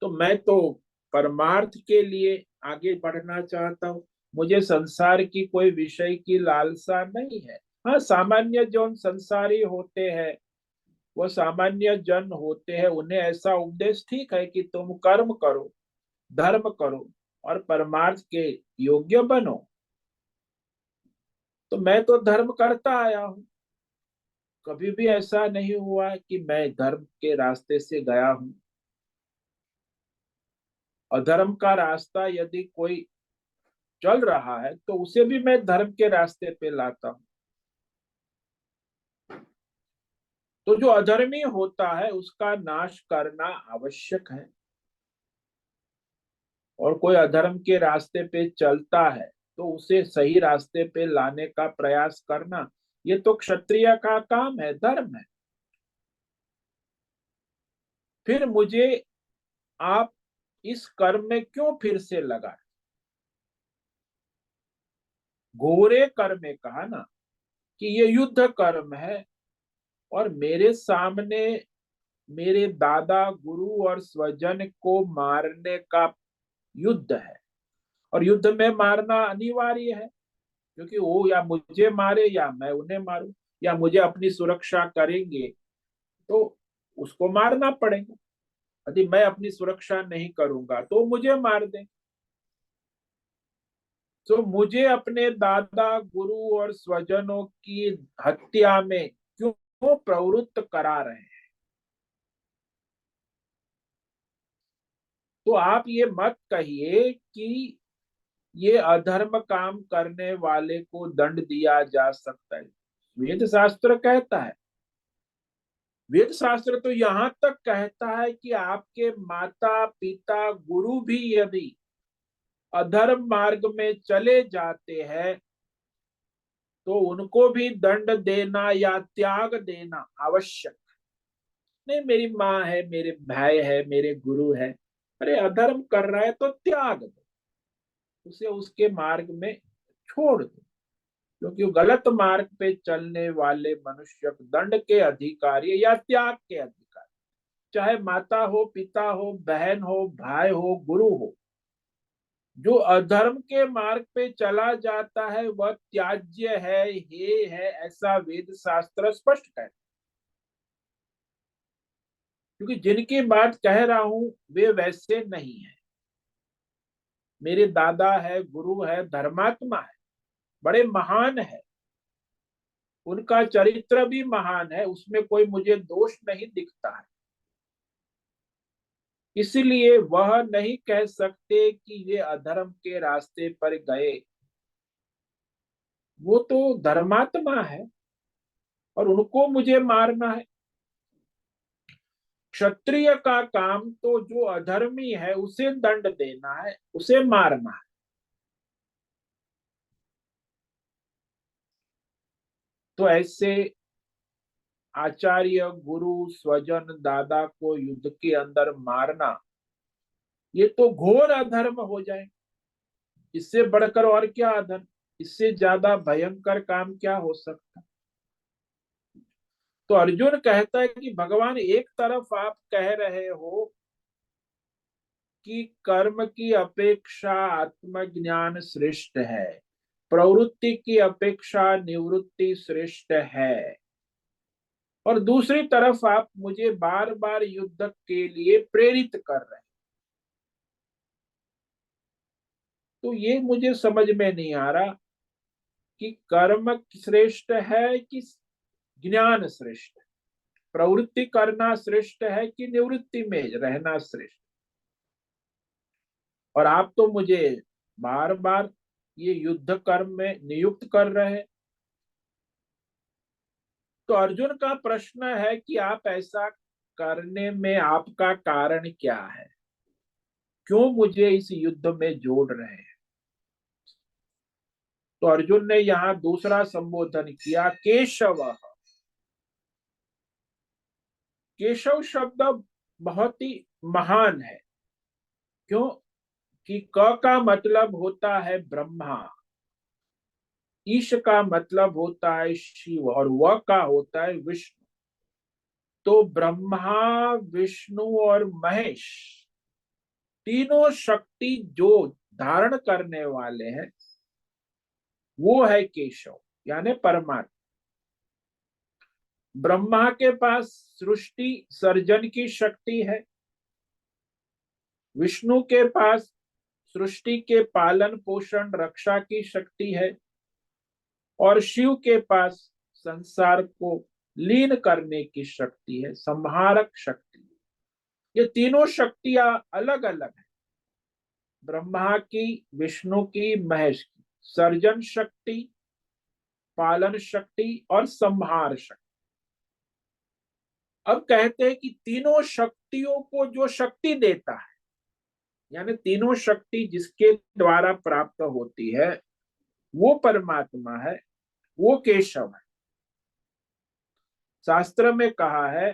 तो मैं तो परमार्थ के लिए आगे बढ़ना चाहता हूँ। मुझे संसार की कोई विषय की लालसा नहीं है। हाँ, सामान्य जो संसारी होते हैं, वो सामान्य जन होते हैं, उन्हें ऐसा उपदेश ठीक है कि तुम कर्म करो, धर्म करो और परमार्थ के योग्य बनो। तो मैं तो धर्म करता आया हूँ, कभी भी ऐसा नहीं हुआ कि मैं धर्म के रास्ते से गया हूँ। अधर्म का रास्ता यदि कोई चल रहा है तो उसे भी मैं धर्म के रास्ते पे लाता हूँ। तो जो अधर्मी होता है उसका नाश करना आवश्यक है, और कोई अधर्म के रास्ते पे चलता है तो उसे सही रास्ते पे लाने का प्रयास करना, ये तो क्षत्रिय का काम है, धर्म है। फिर मुझे आप इस कर्म में क्यों फिर से लगा? घोरे कर्म में कहा ना कि ये युद्ध कर्म है, और मेरे सामने मेरे दादा गुरु और स्वजन को मारने का युद्ध है, और युद्ध में मारना अनिवार्य है, क्योंकि वो या मुझे मारे या मैं उन्हें मारूं, या मुझे अपनी सुरक्षा करेंगे तो उसको मारना पड़ेगा। यदि मैं अपनी सुरक्षा नहीं करूंगा तो मुझे मार दें। तो मुझे अपने दादा गुरु और स्वजनों की हत्या में क्यों प्रवृत्त करा रहे हैं? तो आप ये मत कहिए कि ये अधर्म काम करने वाले को दंड दिया जा सकता है। वेद शास्त्र कहता है, वेद शास्त्र तो यहां तक कहता है कि आपके माता पिता गुरु भी यदि अधर्म मार्ग में चले जाते हैं तो उनको भी दंड देना या त्याग देना आवश्यक। नहीं, मेरी माँ है, मेरे भाई है, मेरे गुरु है, अरे अधर्म कर रहा है तो त्याग दो, उसे उसके मार्ग में छोड़ दो, क्योंकि वो गलत मार्ग पे चलने वाले मनुष्य दंड के अधिकारी या त्याग के अधिकारी, चाहे माता हो, पिता हो, बहन हो, भाई हो, गुरु हो, जो अधर्म के मार्ग पे चला जाता है वह त्याज्य है, हे है, ऐसा वेद शास्त्र स्पष्ट कहता है। क्योंकि जिनकी बात कह रहा हूं वे वैसे नहीं है। मेरे दादा है, गुरु है, धर्मात्मा है, बड़े महान है, उनका चरित्र भी महान है, उसमें कोई मुझे दोष नहीं दिखता है। इसलिए वह नहीं कह सकते कि ये अधर्म के रास्ते पर गए। वो तो धर्मात्मा है और उनको मुझे मारना है। क्षत्रिय का काम तो जो अधर्मी है उसे दंड देना है, उसे मारना है। तो ऐसे आचार्य, गुरु, स्वजन, दादा को युद्ध के अंदर मारना, ये तो घोर अधर्म हो जाए। इससे बढ़कर और क्या अधर्म, इससे ज्यादा भयंकर काम क्या हो सकता। तो अर्जुन कहता है कि भगवान, एक तरफ आप कह रहे हो कि कर्म की अपेक्षा आत्मज्ञान श्रेष्ठ है, प्रवृत्ति की अपेक्षा निवृत्ति श्रेष्ठ है, और दूसरी तरफ आप मुझे बार बार युद्ध के लिए प्रेरित कर रहे हैं। तो ये मुझे समझ में नहीं आ रहा कि कर्म श्रेष्ठ है कि ज्ञान श्रेष्ठ है, प्रवृत्ति करना श्रेष्ठ है कि निवृत्ति में रहना श्रेष्ठ। और आप तो मुझे बार बार ये युद्ध कर्म में नियुक्त कर रहे हैं। तो अर्जुन का प्रश्न है कि आप ऐसा करने में आपका कारण क्या है, क्यों मुझे इस युद्ध में जोड़ रहे हैं। तो अर्जुन ने यहाँ दूसरा संबोधन किया, केशव। केशव शब्द बहुत ही महान है। क्यों कि क का मतलब होता है ब्रह्मा, ईश का मतलब होता है शिव, और व का होता है विष्णु। तो ब्रह्मा, विष्णु और महेश, तीनों शक्ति जो धारण करने वाले हैं वो है केशव, यानी परमात्मा। ब्रह्मा के पास सृष्टि सर्जन की शक्ति है, विष्णु के पास सृष्टि के पालन पोषण रक्षा की शक्ति है, और शिव के पास संसार को लीन करने की शक्ति है, संहारक शक्ति। ये तीनों शक्तियां अलग अलग है, ब्रह्मा की, विष्णु की, महेश की। सर्जन शक्ति, पालन शक्ति और संहार शक्ति। अब कहते हैं कि तीनों शक्तियों को जो शक्ति देता है, यानी तीनों शक्ति जिसके द्वारा प्राप्त होती है वो परमात्मा है, वो केशव है। शास्त्र में कहा है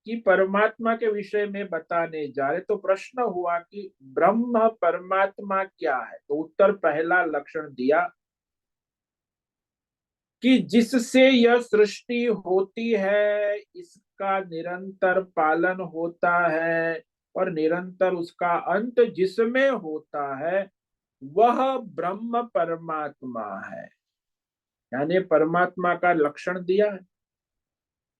कि परमात्मा के विषय में बताने जा रहे, तो प्रश्न हुआ कि ब्रह्म परमात्मा क्या है। तो उत्तर पहला लक्षण दिया कि जिससे यह सृष्टि होती है इसका निरंतर पालन होता है, और निरंतर उसका अंत जिसमें होता है वह ब्रह्म परमात्मा है। यानी परमात्मा का लक्षण दिया है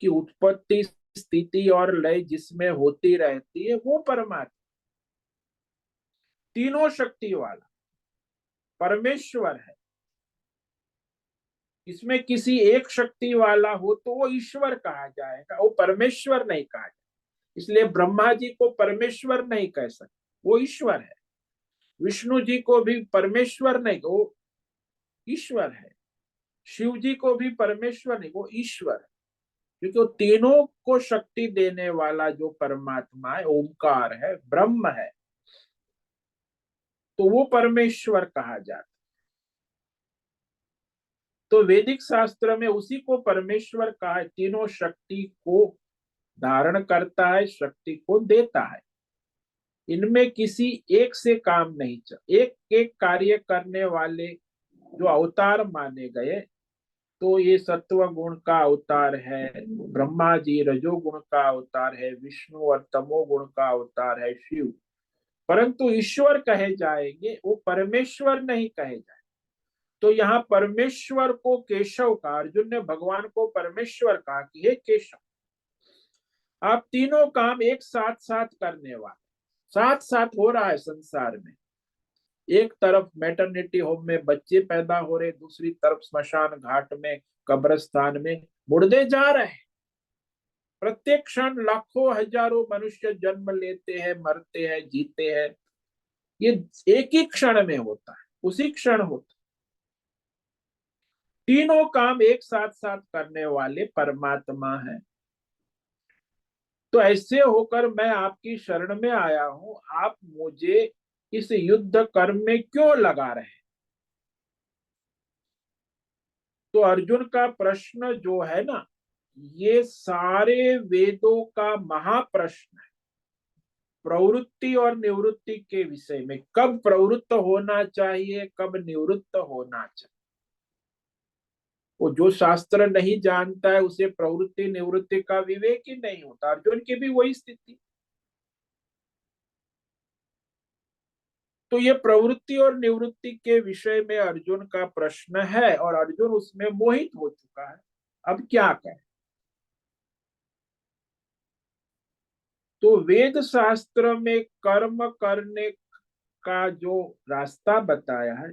कि उत्पत्ति, स्थिति और लय जिसमें होती रहती है वो परमात्मा, तीनों शक्ति वाला परमेश्वर है। इसमें किसी एक शक्ति वाला हो तो वो ईश्वर कहा जाएगा, वो परमेश्वर नहीं कहा जाएगा। इसलिए ब्रह्मा जी को परमेश्वर नहीं कह सकते, वो ईश्वर है। विष्णु जी को भी परमेश्वर नहीं, वो ईश्वर है। शिव जी को भी परमेश्वर नहीं, वो ईश्वर है। क्योंकि वो तीनों को शक्ति देने वाला जो परमात्मा है, ओंकार है, ब्रह्म है, तो वो परमेश्वर कहा जाता है। तो वैदिक शास्त्र में उसी को परमेश्वर कहा है। तीनों शक्ति को धारण करता है, शक्ति को देता है। इनमें किसी एक से काम नहीं चल, एक एक कार्य करने वाले जो अवतार माने गए, तो ये सत्व गुण का अवतार है ब्रह्मा जी, रजोगुण का अवतार है विष्णु, और तमोगुण का अवतार है शिव। परंतु ईश्वर कहे जाएंगे, वो परमेश्वर नहीं कहे जाए। तो यहाँ परमेश्वर को केशव का, अर्जुन ने भगवान को परमेश्वर कहा कि हे केशव, आप तीनों काम एक साथ साथ करने वाले, साथ साथ हो रहा है संसार में। एक तरफ मैटरनिटी होम में बच्चे पैदा हो रहे, दूसरी तरफ स्मशान घाट में, कब्रिस्तान में मुर्दे जा रहे हैं। प्रत्येक क्षण लाखों हजारों मनुष्य जन्म लेते हैं, मरते हैं, जीते हैं। ये एक ही क्षण में होता है, उसी क्षण होता है। तीनों काम एक साथ साथ करने वाले परमात्मा है। तो ऐसे होकर मैं आपकी शरण में आया हूं, आप मुझे इस युद्ध कर्म में क्यों लगा रहे हैं? तो अर्जुन का प्रश्न जो है ना, ये सारे वेदों का महाप्रश्न है। प्रवृत्ति और निवृत्ति के विषय में, कब प्रवृत्त होना चाहिए, कब निवृत्त होना चाहिए। वो जो शास्त्र नहीं जानता है, उसे प्रवृत्ति निवृत्ति का विवेक ही नहीं होता। अर्जुन की भी वही स्थिति। तो ये प्रवृत्ति और निवृत्ति के विषय में अर्जुन का प्रश्न है, और अर्जुन उसमें मोहित हो चुका है। अब क्या करें? तो वेद शास्त्र में कर्म करने का जो रास्ता बताया है,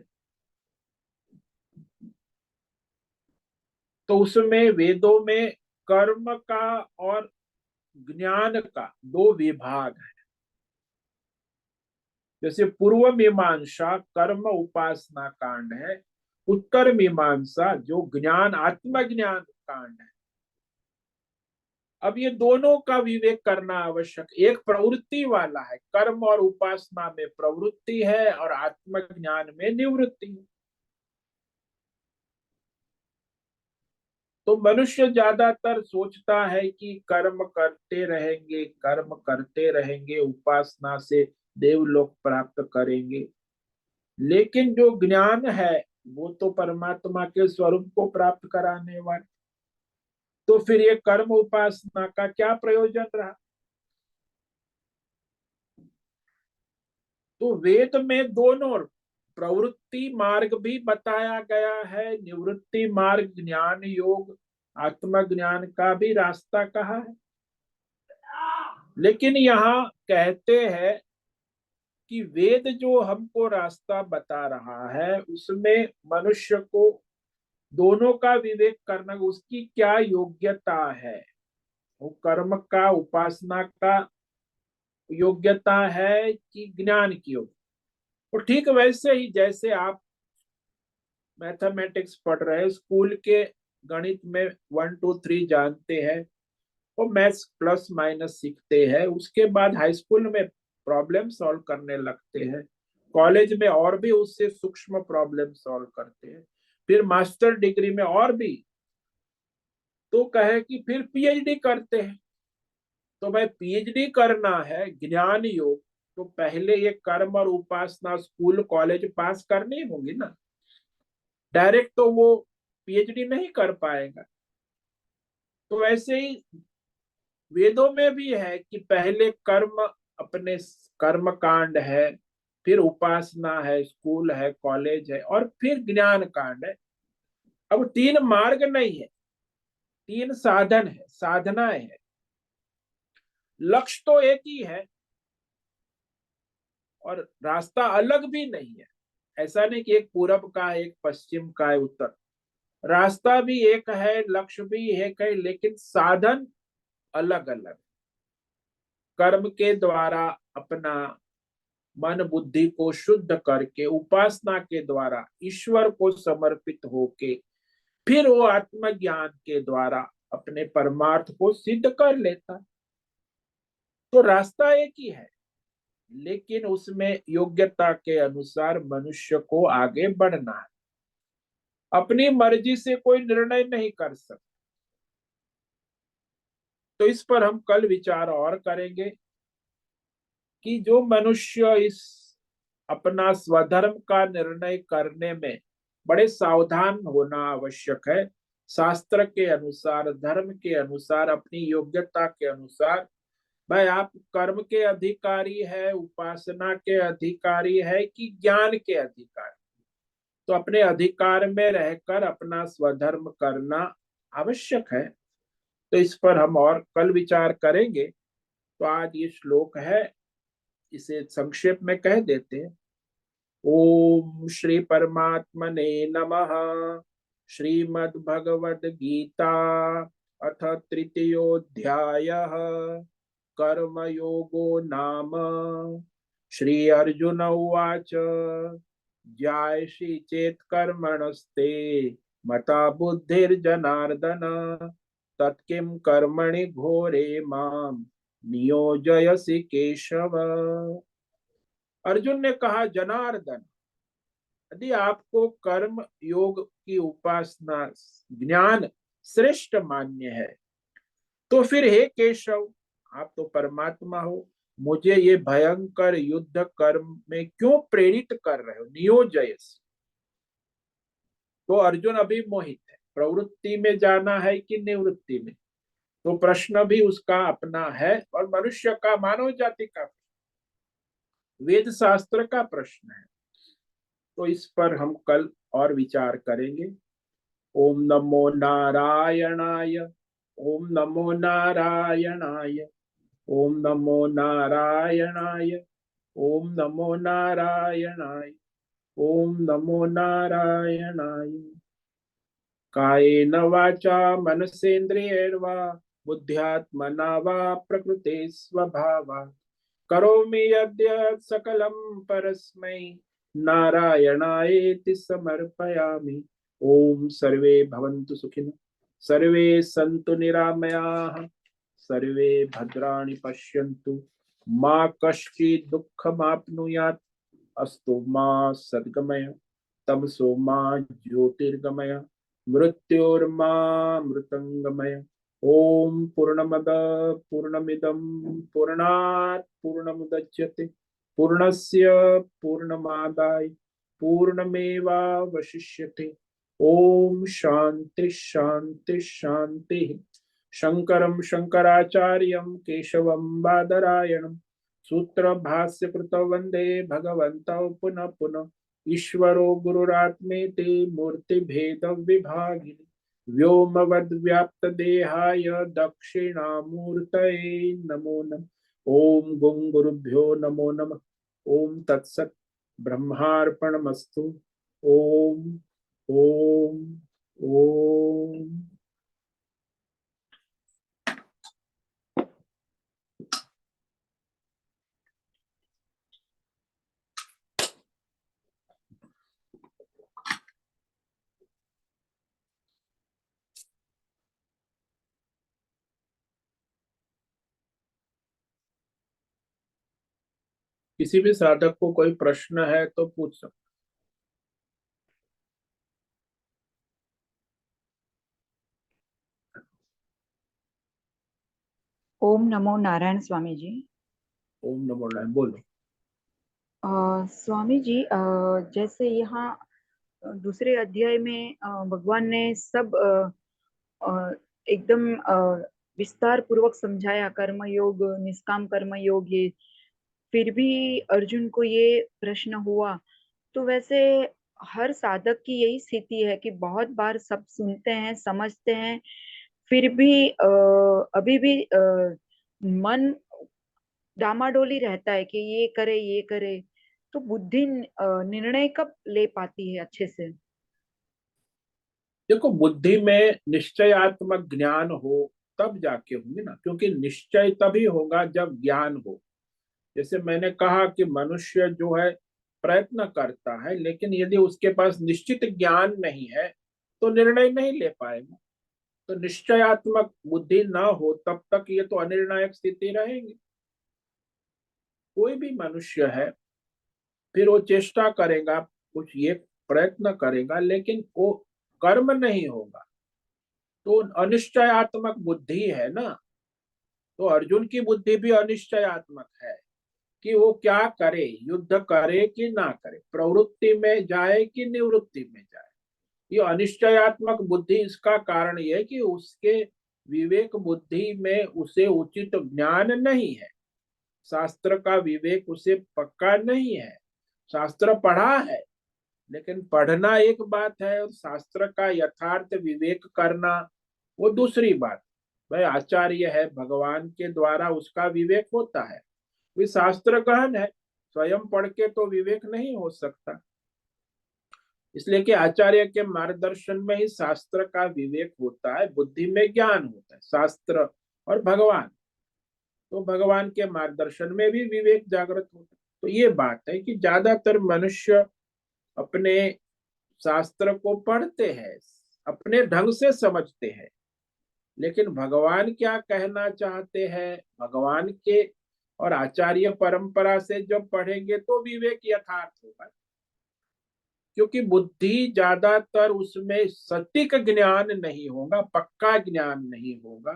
तो उसमें वेदों में कर्म का और ज्ञान का दो विभाग है। जैसे पूर्व मीमांसा कर्म उपासना कांड है, उत्तर मीमांसा जो ज्ञान आत्मज्ञान कांड है। अब ये दोनों का विवेक करना आवश्यक। एक प्रवृत्ति वाला है, कर्म और उपासना में प्रवृत्ति है और आत्मज्ञान में निवृत्ति है। तो मनुष्य ज्यादातर सोचता है कि कर्म करते रहेंगे, कर्म करते रहेंगे, उपासना से देवलोक प्राप्त करेंगे। लेकिन जो ज्ञान है, वो तो परमात्मा के स्वरूप को प्राप्त कराने वाला। तो फिर ये कर्म उपासना का क्या प्रयोजन रहा? तो वेद में दोनों प्रवृत्ति मार्ग भी बताया गया है, निवृत्ति मार्ग, ज्ञान योग, आत्मज्ञान का भी रास्ता कहा है। लेकिन यहाँ कहते हैं कि वेद जो हमको रास्ता बता रहा है, उसमें मनुष्य को दोनों का विवेक करना, उसकी क्या योग्यता है, वो कर्म का उपासना का योग्यता है कि ज्ञान की योग्यता। तो ठीक वैसे ही जैसे आप मैथमेटिक्स पढ़ रहे हैं, स्कूल के गणित में 1 2 3 जानते हैं, वो मैथ्स प्लस माइनस सीखते हैं, उसके बाद हाई स्कूल में प्रॉब्लम सॉल्व करने लगते हैं, कॉलेज में और भी उससे सूक्ष्म प्रॉब्लम सॉल्व करते हैं, फिर मास्टर डिग्री में और भी। तो कहे कि फिर पीएचडी करते हैं। तो भाई पीएचडी करना है ज्ञान योग, तो पहले ये कर्म और उपासना स्कूल कॉलेज पास करनी होगी ना। डायरेक्ट तो वो पीएचडी नहीं कर पाएगा। तो ऐसे ही वेदों में भी है कि पहले कर्म, अपने कर्म कांड है, फिर उपासना है, स्कूल है, कॉलेज है, और फिर ज्ञान कांड है। अब 3 मार्ग नहीं है, 3 साधन है, साधनाएं है। लक्ष्य तो एक ही है और रास्ता अलग भी नहीं है। ऐसा नहीं कि एक पूरब का है, एक पश्चिम का है, उत्तर। रास्ता भी एक है, लक्ष्य भी एक है, लेकिन साधन अलग अलग। कर्म के द्वारा अपना मन बुद्धि को शुद्ध करके उपासना के द्वारा ईश्वर को समर्पित होके फिर वो आत्मज्ञान के द्वारा अपने परमार्थ को सिद्ध कर लेता। तो रास्ता एक ही है, लेकिन उसमें योग्यता के अनुसार मनुष्य को आगे बढ़ना है। अपनी मर्जी से कोई निर्णय नहीं कर सकता। तो इस पर हम कल विचार और करेंगे कि जो मनुष्य इस अपना स्वधर्म का निर्णय करने में बड़े सावधान होना आवश्यक है। शास्त्र के अनुसार, धर्म के अनुसार, अपनी योग्यता के अनुसार, भाई आप कर्म के अधिकारी है, उपासना के अधिकारी है कि ज्ञान के अधिकारी, तो अपने अधिकार में रहकर अपना स्वधर्म करना आवश्यक है। तो इस पर हम और कल विचार करेंगे। तो आज ये श्लोक है, इसे संक्षेप में कह देते हैं। ओम श्री परमात्मने नमः। श्रीमद् भगवद गीता अथ तृतीयोऽध्यायः कर्म योगो नाम। श्री अर्जुन उवाच ज्यायसि चेत् कर्मणस्ते मता बुद्धिर्जनार्दन तत्किं कर्मणि घोरे मां नियोजयसि केशव। अर्जुन ने कहा, जनार्दन, यदि आपको कर्म योग की उपासना ज्ञान श्रेष्ठ मान्य है, तो फिर हे केशव, आप तो परमात्मा हो, मुझे ये भयंकर युद्ध कर्म में क्यों प्रेरित कर रहे हो? नियोजयस। तो अर्जुन अभी मोहित है, प्रवृत्ति में जाना है कि निवृत्ति में, तो प्रश्न भी उसका अपना है और मनुष्य का, मानव जाति का, वेद शास्त्र का प्रश्न है। तो इस पर हम कल और विचार करेंगे। ओम नमो नारायणाय। ओम नमो नारायणाय। ओम नमो नारायणाय। ओम नमो नारायणाय। ओम नमो नारायणाय। कायेन वाचा मनसेन्द्रियैर्वा बुद्ध्यात्मना वा प्रकृते स्वभावात् करोमि यद्यत् सकलं परस्मै नारायणायेति समर्पयामि। ओम सर्वे भवन्तु सुखिनः, सर्वे सन्तु निरामयाः, सर्वे भद्राणि पश्यन्तु, मा कश्चित् दुःखमाप्नुयात्। अस्तु मा सद्गमय, तमसो मा ज्योतिर्गमय, मृत्योर्मामृतंगमय। ओम पूर्णमद पूर्णमिदं पूर्णात् पूर्णमुदच्यते पूर्णस्य पूर्णमादाय पूर्णमेवावशिष्यते। ओम शांति शांति शांति। शंकरं शंकराचार्यं केशवं बादरायणं सूत्र भाष्य कृतौ वंदे भगवन्तौ पुनः पुनः। ईश्वरो गुरुरात्मेति मूर्ति भेद विभागिनि व्योमवद्व्याप्त देहाय दक्षिणामूर्तये नमो नमः। ओम गुं गुरुभ्यो नमो नमः। ओम तत्सत् ब्रह्मार्पणमस्तु। ओम ओम ओम। किसी भी साधक को कोई प्रश्न है तो पूछ सकते। ओम नमो नारायण स्वामी जी। ओम नमो नारायण, बोलो। स्वामी जी, जैसे यहाँ दूसरे अध्याय में भगवान ने सब एकदम विस्तार पूर्वक समझाया, कर्म योग, निष्काम कर्म योग। ये फिर भी अर्जुन को ये प्रश्न हुआ। तो वैसे हर साधक की यही स्थिति है कि बहुत बार सब सुनते हैं, समझते हैं, फिर भी अभी भी मन डामाडोली रहता है कि ये करे ये करे। तो बुद्धि निर्णय कब ले पाती है अच्छे से? देखो, बुद्धि में निश्चयात्मक ज्ञान हो तब जाके होंगे ना, क्योंकि निश्चय तभी होगा जब ज्ञान हो। जैसे मैंने कहा कि मनुष्य जो है प्रयत्न करता है, लेकिन यदि उसके पास निश्चित ज्ञान नहीं है तो निर्णय नहीं ले पाएगा। तो निश्चयात्मक बुद्धि ना हो तब तक ये तो अनिर्णायक स्थिति रहेगी। कोई भी मनुष्य है, फिर वो चेष्टा करेगा, कुछ ये प्रयत्न करेगा, लेकिन वो कर्म नहीं होगा, तो अनिश्चयात्मक बुद्धि है ना। तो अर्जुन की बुद्धि भी अनिश्चयात्मक है कि वो क्या करे, युद्ध करे कि ना करे, प्रवृत्ति में जाए कि निवृत्ति में जाए। ये अनिश्चयात्मक बुद्धि, इसका कारण यह है कि उसके विवेक बुद्धि में उसे उचित ज्ञान नहीं है, शास्त्र का विवेक उसे पक्का नहीं है। शास्त्र पढ़ा है, लेकिन पढ़ना एक बात है और शास्त्र का यथार्थ विवेक करना वो दूसरी बात। भाई आचार्य है, भगवान के द्वारा उसका विवेक होता है। वे शास्त्र गहन है, स्वयं पढ़ के तो विवेक नहीं हो सकता। इसलिए कि आचार्य के मार्गदर्शन में ही शास्त्र का विवेक होता है, बुद्धि में ज्ञान होता है। शास्त्र और भगवान, तो भगवान के मार्गदर्शन में भी विवेक जागृत होता है। तो ये बात है कि ज्यादातर मनुष्य अपने शास्त्र को पढ़ते हैं, अपने ढंग से समझते हैं, लेकिन भगवान क्या कहना चाहते हैं, भगवान के और आचार्य परंपरा से जब पढ़ेंगे तो विवेक यथार्थ होगा। क्योंकि बुद्धि ज्यादातर उसमें सटीक ज्ञान नहीं होगा, पक्का ज्ञान नहीं होगा,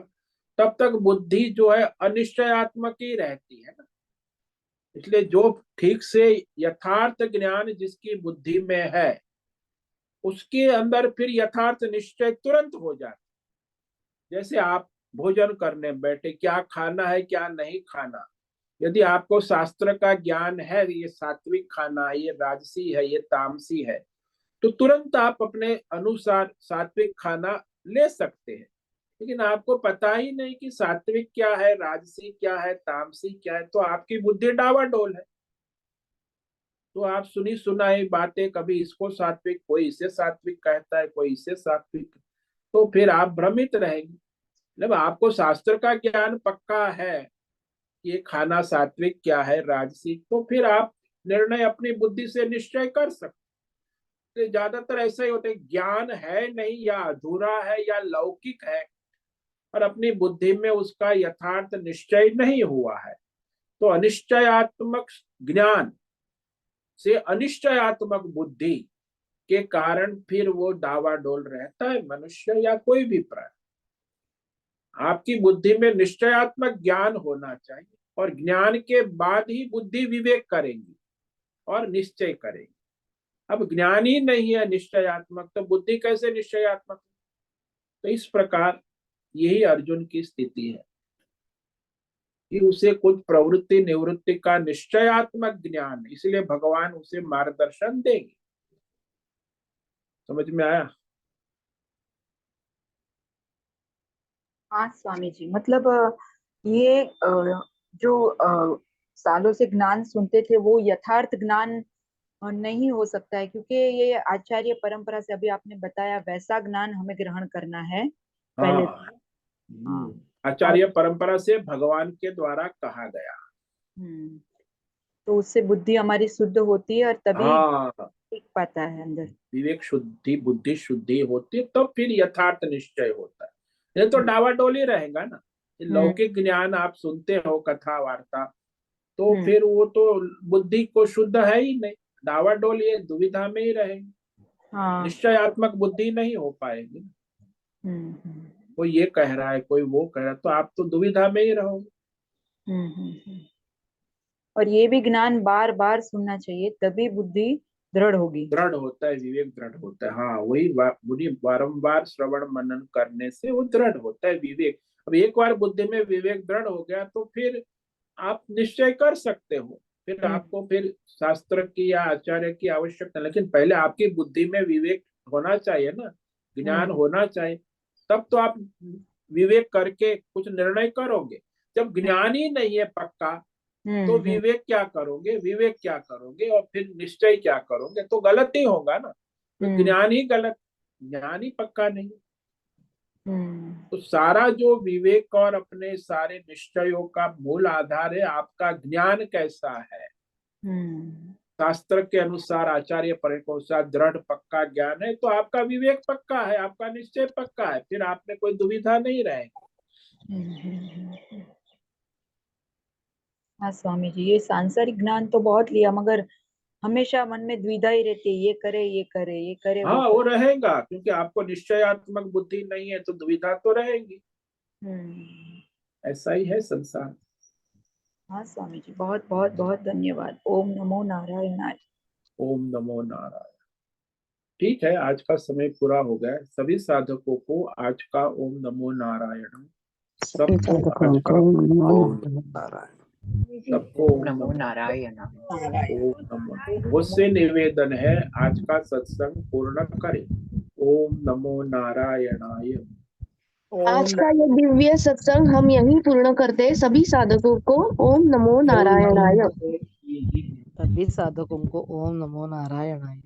तब तक बुद्धि जो है अनिश्चयात्मक ही रहती है ना। इसलिए जो ठीक से यथार्थ ज्ञान जिसकी बुद्धि में है, उसके अंदर फिर यथार्थ निश्चय तुरंत हो जाता। जैसे आप भोजन करने बैठे, क्या खाना है क्या नहीं खाना, यदि आपको शास्त्र का ज्ञान है, ये सात्विक खाना है, ये राजसी है, ये तामसी है, तो तुरंत आप अपने अनुसार सात्विक खाना ले सकते हैं। लेकिन आपको पता ही नहीं कि सात्विक क्या है, राजसी क्या है, तामसी क्या है, तो आपकी बुद्धि डावाडोल है। तो आप सुनी सुनाई बातें, कभी इसको सात्विक, कोई इसे सात्विक कहता है, कोई इसे सात्विक, तो फिर आप भ्रमित रहेंगे। मतलब आपको शास्त्र का ज्ञान पक्का है कि ये खाना सात्विक क्या है, राजसिक, तो फिर आप निर्णय अपनी बुद्धि से निश्चय कर सकते। तो ज्यादातर ऐसा ही होता है, ज्ञान है नहीं, या अधूरा है या लौकिक है, और अपनी बुद्धि में उसका यथार्थ निश्चय नहीं हुआ है। तो अनिश्चयात्मक ज्ञान से अनिश्चयात्मक बुद्धि के कारण फिर वो डावाडोल रहता है मनुष्य या कोई भी प्राणी। आपकी बुद्धि में निश्चयात्मक ज्ञान होना चाहिए, और ज्ञान के बाद ही बुद्धि विवेक करेंगी और निश्चय करेगी। अब ज्ञान ही नहीं है निश्चयात्मक, तो बुद्धि कैसे निश्चयात्मक। तो इस प्रकार यही अर्जुन की स्थिति है कि उसे कुछ प्रवृत्ति निवृत्ति का निश्चयात्मक ज्ञान, इसलिए भगवान उसे मार्गदर्शन देंगे। समझ में आया? हाँ स्वामी जी, मतलब ये जो सालों से ज्ञान सुनते थे वो यथार्थ ज्ञान नहीं हो सकता है, क्योंकि ये आचार्य परंपरा से अभी आपने बताया वैसा ज्ञान हमें ग्रहण करना है पहले हाँ। से। हाँ। और आचार्य परंपरा से भगवान के द्वारा कहा गया। हम्म, तो उससे बुद्धि हमारी शुद्ध होती है और तभी हाँ, टिक पाता है अंदर। विवेक शुद्धि, बुद्धि शुद्धि होती है, तब फिर यथार्थ निश्चय होता है। ये तो हम्म। डावाडोल ही रहेगा ना। ये हम्म। लौकिक ज्ञान आप सुनते हो, कथा वार्ता, तो हम्म। फिर वो तो बुद्धि को शुद्ध है ही नहीं, डावाडोल, ये दुविधा में ही रहेगी, हाँ। निश्चयात्मक बुद्धि नहीं हो पाएगी। हम्म। हम्म। कोई ये कह रहा है, कोई वो कह रहा है, तो आप तो दुविधा में ही रहोगे। हम्म। और ये भी ज्ञान बार बार सुनना चाहिए, तभी बुद्धि दृढ़ होगी। दृढ़ होता है, विवेक दृढ़ होता है। हाँ, वही बुद्धि बारंबार श्रवण मनन करने से वो दृढ़ होता है विवेक। अब एक बार बुद्धि में विवेक दृढ़ हो गया तो फिर आप निश्चय कर सकते हो, फिर हम्म। आपको फिर शास्त्र की या आचार्य की आवश्यकता, लेकिन पहले आपकी बुद्धि में विवेक होना चाहिए ना, ज्ञान हम्म। होना चाहिए, तब तो आप विवेक करके कुछ निर्णय करोगे। जब ज्ञान ही नहीं है पक्का, तो हम्म। विवेक क्या करोगे, विवेक क्या करोगे, और फिर निश्चय क्या करोगे, तो गलत ही होगा ना। तो हम्म। ज्ञान ही गलत, ज्ञान ही पक्का नहीं। तो सारा जो विवेक और अपने सारे निश्चयों का मूल आधार है आपका ज्ञान कैसा है। शास्त्र के अनुसार, आचार्य परिकोषा दृढ़ पक्का ज्ञान है तो आपका विवेक पक्का है, आपका निश्चय पक्का है, फिर आप में कोई दुविधा नहीं रहेगी। हाँ स्वामी जी, ये सांसारिक ज्ञान तो बहुत लिया मगर हमेशा मन में द्विधा ही रहती है, ये करे ये करे ये करे वो हाँ वो करे। रहेगा, क्योंकि आपको निश्चयात्मक बुद्धि नहीं है तो दुविधा तो रहेगी। ऐसा ही है संसार। हाँ स्वामी जी, बहुत बहुत बहुत धन्यवाद। ओम नमो नारायणाय। ओम नमो नारायण। ठीक है, आज का समय पूरा हो गया। सभी साधकों को आज का ओम नमो नारायण, सबको आज का ओम नारायण। सबको ओम नमो नारायण। ओम नमो। मुझसे निवेदन है आज का सत्संग पूर्ण करें। ओम नमो नारायणाय। आज का ये दिव्य सत्संग हम यहीं पूर्ण करते हैं। सभी साधकों को ओम नमो नारायणाय। सभी साधकों को ओम नमो नारायणाय।